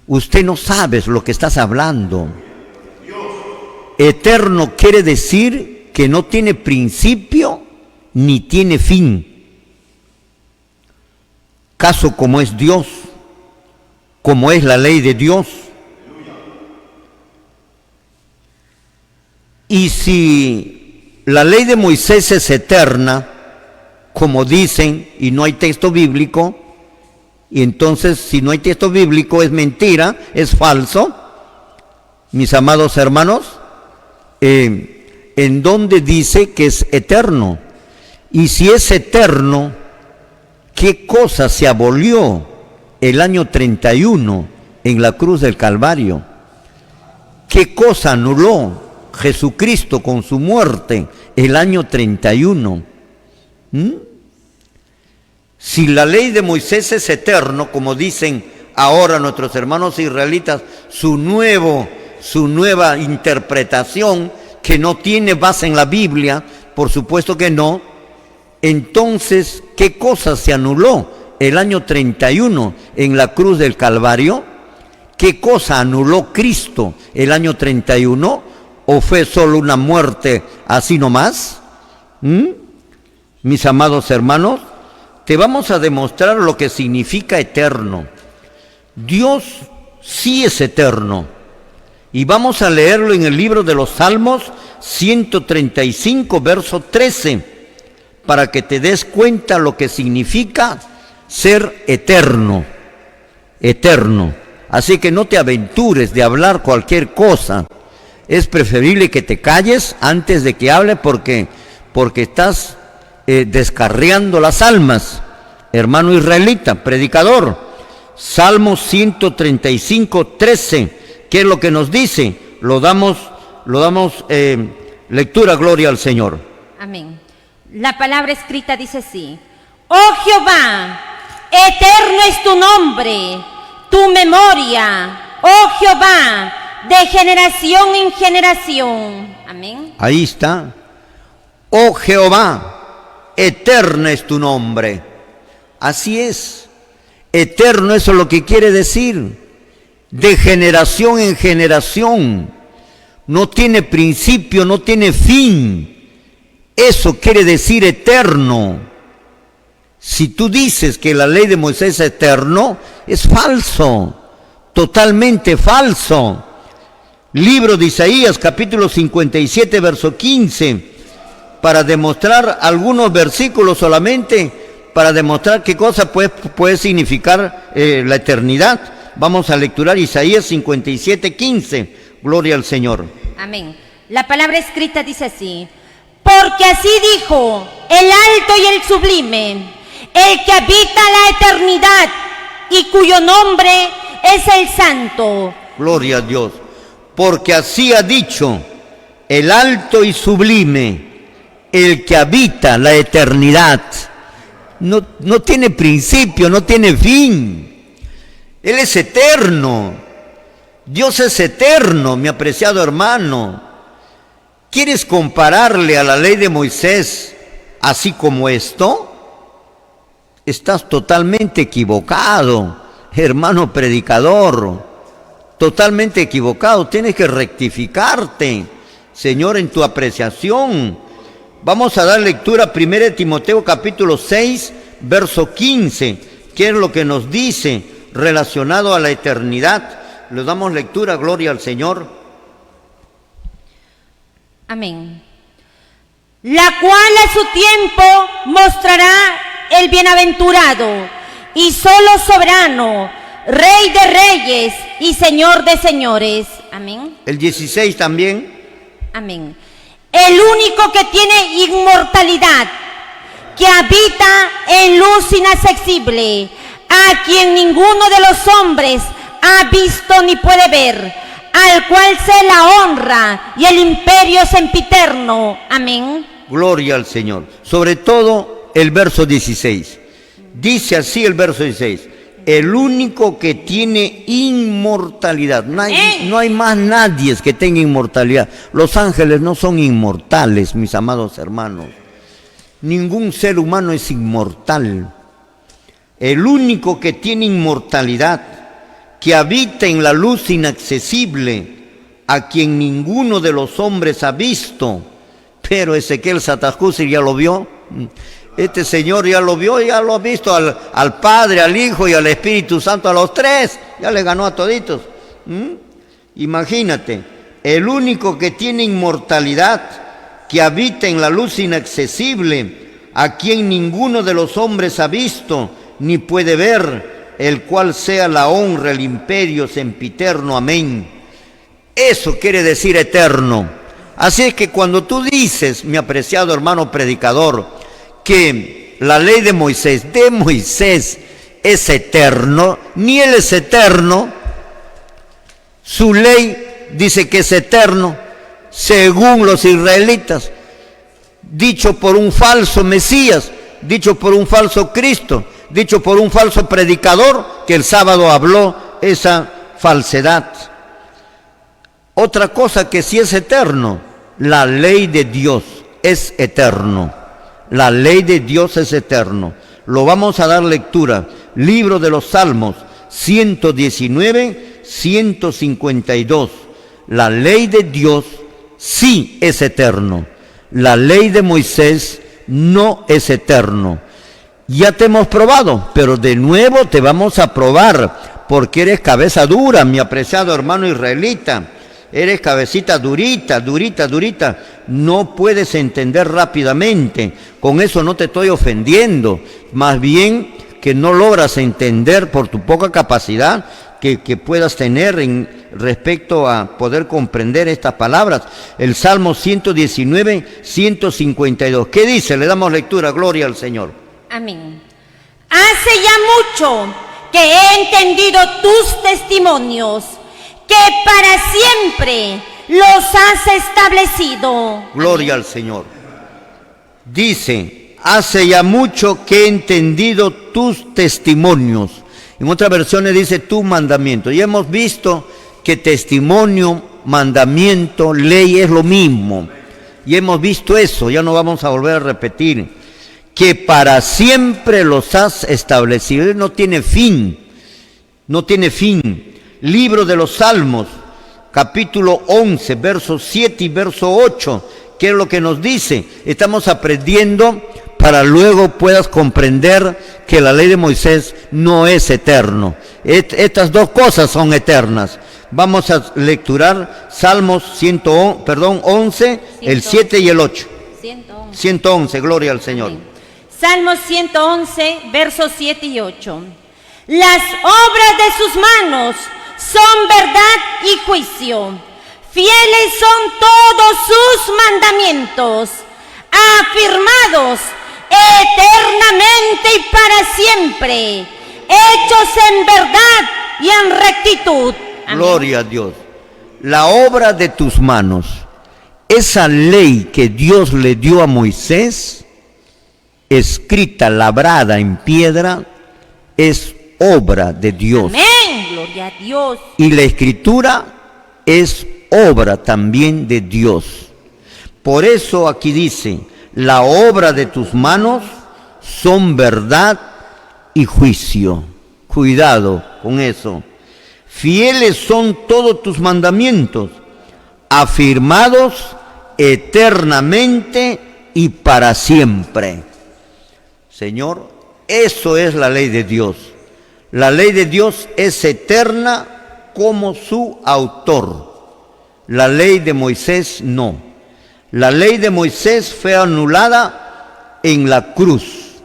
Usted no sabe lo que estás hablando. Eterno quiere decir que no tiene principio ni tiene fin. Caso como es Dios, como es la ley de Dios. Y si la ley de Moisés es eterna, como dicen, y no hay texto bíblico, y entonces si no hay texto bíblico es mentira, es falso, mis amados hermanos, en donde dice que es eterno. Y si es eterno, ¿qué cosa se abolió el año 31 en la cruz del Calvario? ¿Qué cosa anuló Jesucristo con su muerte el año 31? Si la ley de Moisés es eterno, como dicen ahora nuestros hermanos israelitas, su nueva interpretación que no tiene base en la Biblia, por supuesto que no, entonces, ¿qué cosa se anuló el año 31 en la cruz del Calvario? ¿Qué cosa anuló Cristo el año 31? ¿O fue solo una muerte así nomás? Mis amados hermanos, te vamos a demostrar lo que significa eterno. Dios sí es eterno. Y vamos a leerlo en el libro de los Salmos 135, verso 13, para que te des cuenta lo que significa ser eterno. Eterno. Así que no te aventures de hablar cualquier cosa. Es preferible que te calles antes de que hable porque estás descarriando las almas. Hermano israelita, predicador, Salmo 135, 13, ¿qué es lo que nos dice? Lo damos lectura, gloria al Señor. Amén. La palabra escrita dice así: Oh Jehová, eterno es tu nombre, tu memoria, oh Jehová, de generación en generación. Amén. Ahí está. Oh Jehová, eterno es tu nombre. Así es. Eterno, eso es lo que quiere decir. De generación en generación. No tiene principio, no tiene fin. Eso quiere decir eterno. Si tú dices que la ley de Moisés es eterno, es falso. Totalmente falso. Libro de Isaías, capítulo 57, verso 15, para demostrar algunos versículos solamente, para demostrar qué cosa puede significar la eternidad. Vamos a lecturar Isaías 57, 15. Gloria al Señor. Amén. La palabra escrita dice así: Porque así dijo el alto y el sublime, el que habita la eternidad y cuyo nombre es el Santo. Gloria a Dios. Porque así ha dicho el alto y sublime, el que habita la eternidad. No tiene principio, no tiene fin. Él es eterno. Dios es eterno, mi apreciado hermano. ¿Quieres compararle a la ley de Moisés así como esto? Estás totalmente equivocado, hermano predicador. Totalmente equivocado, tienes que rectificarte, Señor, en tu apreciación. Vamos a dar lectura a 1 Timoteo capítulo 6, verso 15. ¿Qué es lo que nos dice? relacionado a la eternidad. Le damos lectura, gloria al Señor. Amén. La cual a su tiempo mostrará el bienaventurado y solo soberano, Rey de reyes y Señor de señores. Amén. El 16 también. Amén. El único que tiene inmortalidad, que habita en luz inaccesible, a quien ninguno de los hombres ha visto ni puede ver, al cual sea la honra y el imperio sempiterno. Amén. Gloria al Señor. Sobre todo el verso 16. Dice así el verso 16. El único que tiene inmortalidad. No hay más nadie que tenga inmortalidad. Los ángeles no son inmortales, mis amados hermanos. Ningún ser humano es inmortal. El único que tiene inmortalidad, que habita en la luz inaccesible, a quien ninguno de los hombres ha visto. Pero Ezequiel Satajusi ya lo vio. Este señor ya lo vio, ya lo ha visto al Padre, al Hijo y al Espíritu Santo, a los tres. Ya le ganó a toditos. Imagínate, el único que tiene inmortalidad, que habita en la luz inaccesible, a quien ninguno de los hombres ha visto ni puede ver, el cual sea la honra, el imperio sempiterno. Amén. Eso quiere decir eterno. Así es que cuando tú dices, mi apreciado hermano predicador, que la ley de Moisés es eterno, ni él es eterno, su ley dice que es eterno, según los israelitas, dicho por un falso Mesías, dicho por un falso Cristo, dicho por un falso predicador que el sábado habló esa falsedad. Otra cosa que sí es eterno, la ley de Dios es eterno. La ley de Dios es eterno. Lo vamos a dar lectura. Libro de los Salmos, 119, 152. La ley de Dios sí es eterno. La ley de Moisés no es eterno. Ya te hemos probado, pero de nuevo te vamos a probar, porque eres cabeza dura, mi apreciado hermano israelita. Eres cabecita durita, durita, durita. No puedes entender rápidamente. Con eso no te estoy ofendiendo. Más bien que no logras entender por tu poca capacidad que puedas tener en respecto a poder comprender estas palabras. El Salmo 119, 152. ¿Qué dice? Le damos lectura. Gloria al Señor. Amén. Hace ya mucho que he entendido tus testimonios, que para siempre los has establecido. Gloria al Señor. Dice, hace ya mucho que he entendido tus testimonios. En otras versiones dice tu mandamiento. Y hemos visto que testimonio, mandamiento, ley es lo mismo. Y hemos visto eso, ya no vamos a volver a repetir. Que para siempre los has establecido. Él no tiene fin. No tiene fin. Libro de los Salmos, capítulo 11, versos 7 y verso 8. ¿Qué es lo que nos dice? Estamos aprendiendo para luego puedas comprender que la ley de Moisés no es eterno. Estas dos cosas son eternas. Vamos a lecturar Salmos 11, el 7 y el 8. 111, gloria al Señor. Amén. Salmos 111, versos 7 y 8. Las obras de sus manos son verdad y juicio. Fieles son todos sus mandamientos, afirmados eternamente y para siempre, hechos en verdad y en rectitud. Amén. Gloria a Dios. La obra de tus manos, esa ley que Dios le dio a Moisés, escrita, labrada en piedra, es obra de Dios. Amén, gloria a Dios. Y la escritura es obra también de Dios. Por eso aquí dice, la obra de tus manos son verdad y juicio. Cuidado con eso. Fieles son todos tus mandamientos, afirmados eternamente y para siempre. Señor, eso es la ley de Dios. La ley de Dios es eterna como su autor. La ley de Moisés no. La ley de Moisés fue anulada en la cruz.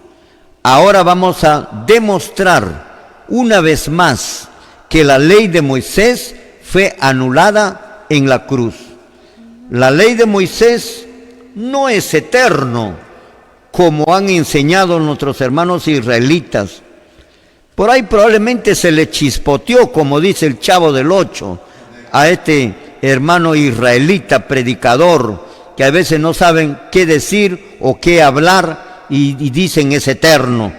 Ahora vamos a demostrar una vez más que la ley de Moisés fue anulada en la cruz. La ley de Moisés no es eterno, como han enseñado nuestros hermanos israelitas. Por ahí probablemente se le chispoteó, como dice el Chavo del Ocho, a este hermano israelita predicador, que a veces no saben qué decir o qué hablar y dicen es eterno,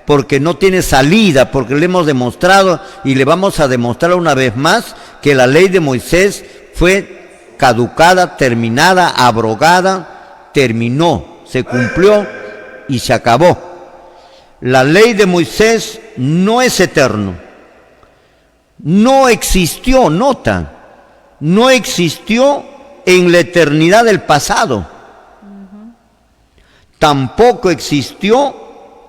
porque no tiene salida, porque le hemos demostrado y le vamos a demostrar una vez más que la ley de Moisés fue caducada, terminada, abrogada, terminó, se cumplió y se acabó. La ley de Moisés no es eterno, no existió, nota, no existió en la eternidad del pasado, tampoco existió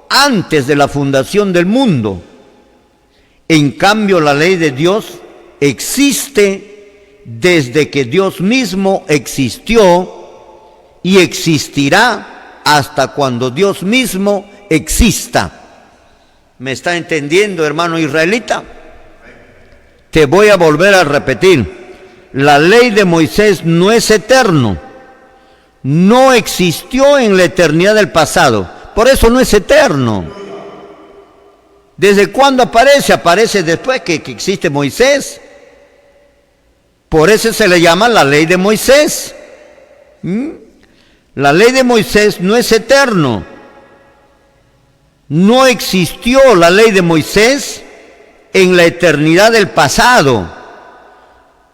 antes de la fundación del mundo. En cambio, la ley de Dios existe desde que Dios mismo existió y existirá hasta cuando Dios mismo exista. ¿Me está entendiendo, hermano israelita? Te voy a volver a repetir. La ley de Moisés no es eterno, no existió en la eternidad del pasado, por eso no es eterno. ¿Desde cuándo aparece? Aparece después que existe Moisés. Por eso se le llama la ley de Moisés. La ley de Moisés no es eterno. No existió la ley de Moisés en la eternidad del pasado.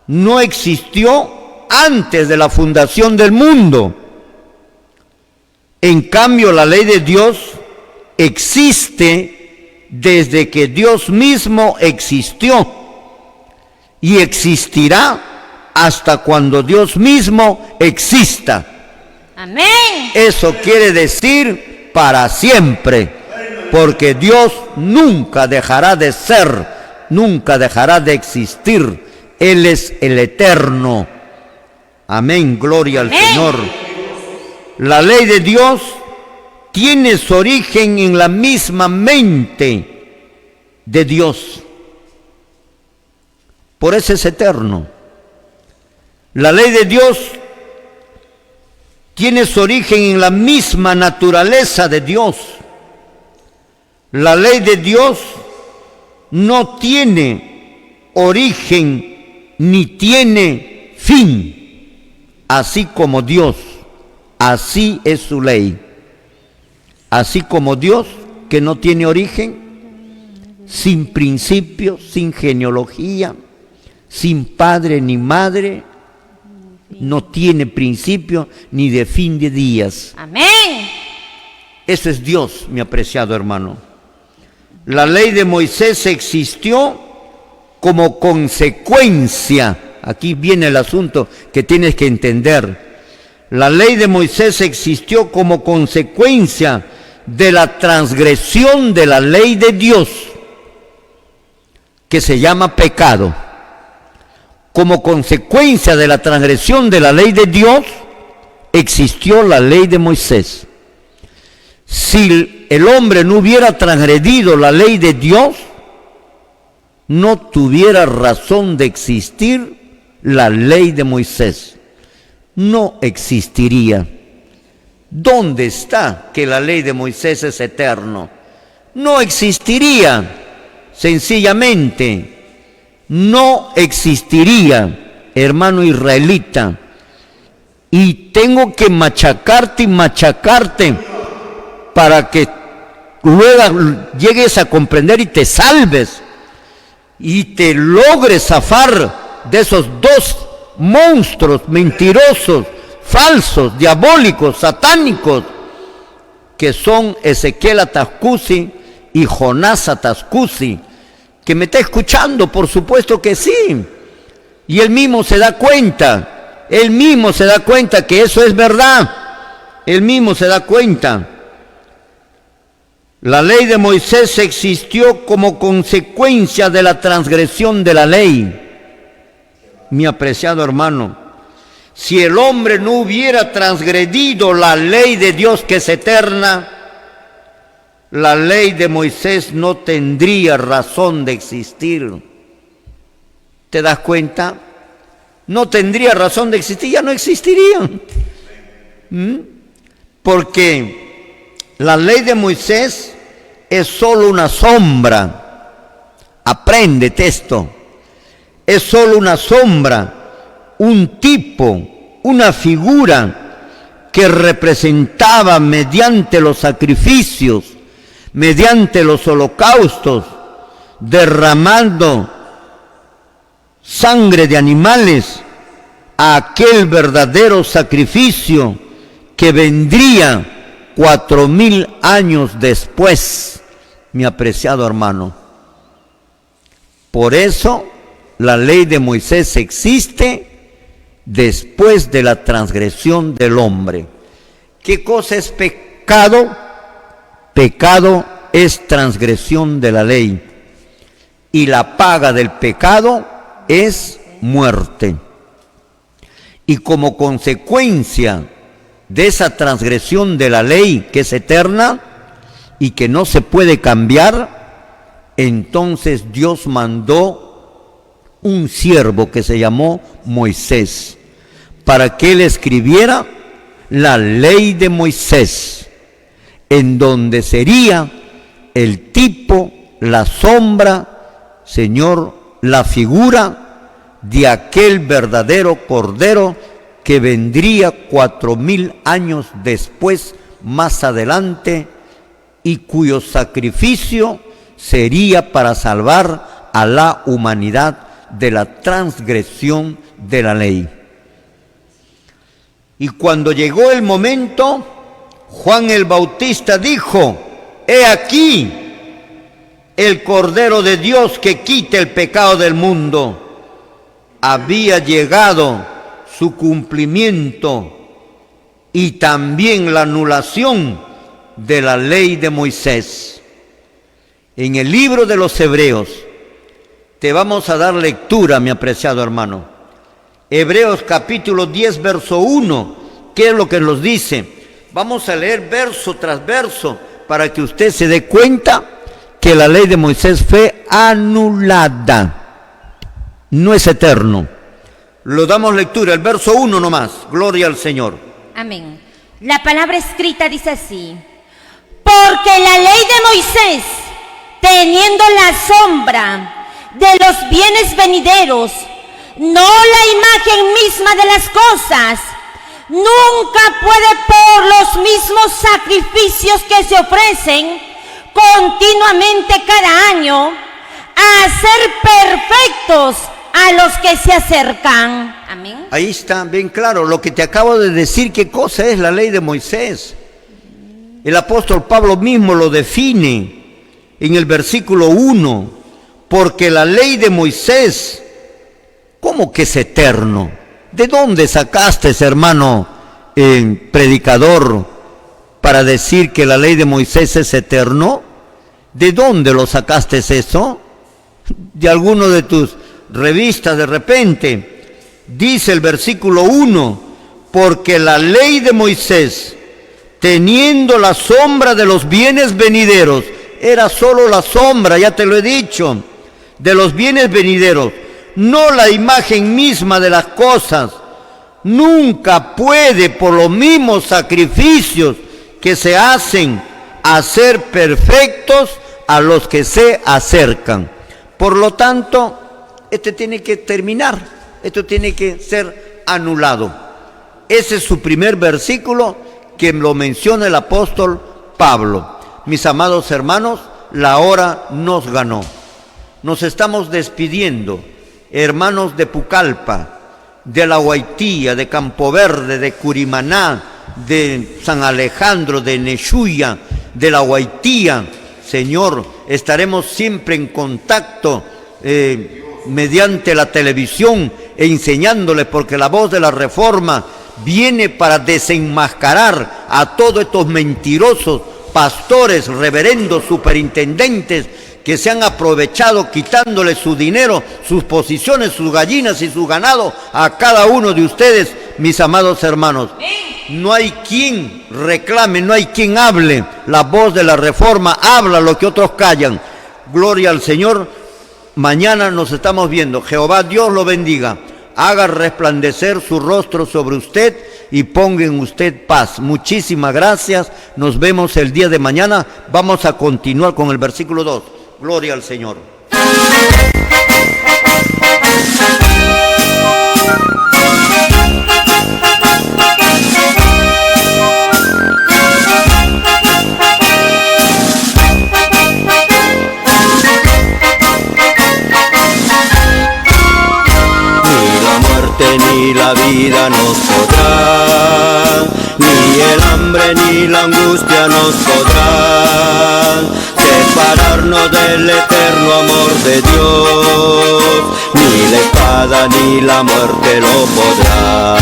No existió antes de la fundación del mundo. En cambio, la ley de Dios existe desde que Dios mismo existió y existirá hasta cuando Dios mismo exista. Amén. Eso quiere decir para siempre, porque Dios nunca dejará de ser, nunca dejará de existir. Él es el eterno. Amén, gloria al Señor. La ley de Dios tiene su origen en la misma mente de Dios. Por eso es eterno. La ley de Dios tiene su origen en la misma naturaleza de Dios. La ley de Dios no tiene origen ni tiene fin, así como Dios, así es su ley. Así como Dios, que no tiene origen, sin principio, sin genealogía, sin padre ni madre, no tiene principio ni de fin de días. Amén. Eso es Dios, mi apreciado hermano. La ley de Moisés existió como consecuencia, aquí viene el asunto que tienes que entender. La ley de Moisés existió como consecuencia de la transgresión de la ley de Dios, que se llama pecado. Como consecuencia de la transgresión de la ley de Dios, existió la ley de Moisés. Si el hombre no hubiera transgredido la ley de Dios, no tuviera razón de existir la ley de Moisés. No existiría. ¿Dónde está que la ley de Moisés es eterno? No existiría. Sencillamente, no existiría, hermano israelita. Y tengo que machacarte y machacarte para que luego llegues a comprender y te salves y te logres zafar de esos dos monstruos mentirosos, falsos, diabólicos, satánicos, que son Ezequiel Atascusi y Jonás Atascusi, que me está escuchando, por supuesto que sí, y él mismo se da cuenta que eso es verdad, él mismo se da cuenta. La ley de Moisés existió como consecuencia de la transgresión de la ley. Mi apreciado hermano, si el hombre no hubiera transgredido la ley de Dios que es eterna, la ley de Moisés no tendría razón de existir. ¿Te das cuenta? No tendría razón de existir, ya no existiría. Porque la ley de Moisés es solo una sombra. Apréndete esto. Es solo una sombra, un tipo, una figura que representaba mediante los sacrificios, mediante los holocaustos, derramando sangre de animales, a aquel verdadero sacrificio que vendría 4000 años después, mi apreciado hermano. Por eso la ley de Moisés existe después de la transgresión del hombre. ¿Qué cosa es pecado? Pecado es transgresión de la ley. Y la paga del pecado es muerte. Y como consecuencia de esa transgresión de la ley que es eterna y que no se puede cambiar, entonces Dios mandó un siervo que se llamó Moisés, para que él escribiera la ley de Moisés, en donde sería el tipo, la sombra, Señor, la figura de aquel verdadero Cordero que vendría 4000 años después, más adelante, y cuyo sacrificio sería para salvar a la humanidad de la transgresión de la ley. Y cuando llegó el momento, Juan el Bautista dijo: he aquí el Cordero de Dios que quita el pecado del mundo. Había llegado su cumplimiento y también la anulación de la ley de Moisés. En el libro de los Hebreos te vamos a dar lectura, mi apreciado hermano. Hebreos capítulo 10, verso 1. ¿Qué es lo que nos dice? Vamos a leer verso tras verso para que usted se dé cuenta que la ley de Moisés fue anulada. No es eterno. Lo damos lectura, el verso 1 nomás. Gloria al Señor. Amén. La palabra escrita dice así: porque la ley de Moisés, teniendo la sombra de los bienes venideros, no la imagen misma de las cosas, nunca puede por los mismos sacrificios que se ofrecen continuamente cada año hacer perfectos a los que se acercan. Amén. Ahí está bien claro lo que te acabo de decir, qué cosa es la ley de Moisés. El apóstol Pablo mismo lo define en el versículo 1. Porque la ley de Moisés, ¿cómo que es eterno? ¿De dónde sacaste, hermano predicador, para decir que la ley de Moisés es eterno? ¿De dónde lo sacaste eso? ¿De alguno de tus revistas de repente? Dice el versículo 1, porque la ley de Moisés, teniendo la sombra de los bienes venideros, era solo la sombra, ya te lo he dicho, de los bienes venideros, no la imagen misma de las cosas, nunca puede por los mismos sacrificios que se hacen hacer perfectos a los que se acercan. Por lo tanto, este tiene que terminar, esto tiene que ser anulado. Ese es su primer versículo que lo menciona el apóstol Pablo. Mis amados hermanos, la hora nos ganó. Nos estamos despidiendo, hermanos de Pucallpa, de La Guaitía, de Campo Verde, de Curimaná, de San Alejandro, de Nexuya, de La Guaitía. Señor, estaremos siempre en contacto mediante la televisión enseñándoles, porque la voz de la Reforma viene para desenmascarar a todos estos mentirosos pastores, reverendos, superintendentes, que se han aprovechado quitándole su dinero, sus posiciones, sus gallinas y su ganado a cada uno de ustedes, mis amados hermanos. No hay quien reclame, no hay quien hable. La voz de la reforma habla lo que otros callan. Gloria al Señor. Mañana nos estamos viendo. Jehová Dios lo bendiga. Haga resplandecer su rostro sobre usted y ponga en usted paz. Muchísimas gracias. Nos vemos el día de mañana. Vamos a continuar con el versículo 2. Gloria al Señor. Ni la vida nos podrá, ni el hambre ni la angustia nos podrán separarnos del eterno amor de Dios, ni la espada ni la muerte lo podrán.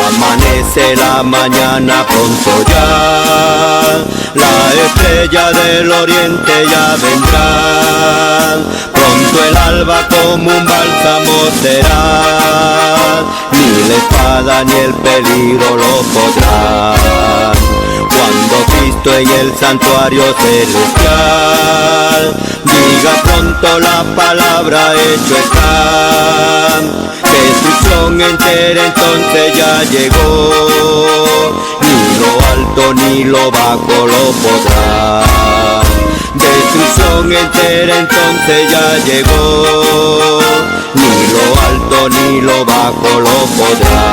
Amanece la mañana pronto ya, la estrella del oriente ya vendrá, pronto el alba como un bálsamo será, ni la espada ni el peligro lo podrán. Cuando Cristo en el santuario celestial diga pronto la palabra hecho está, destrucción entera entonces ya llegó, ni lo alto ni lo bajo lo podrá. Destrucción entera entonces ya llegó, ni lo alto ni lo bajo lo podrá.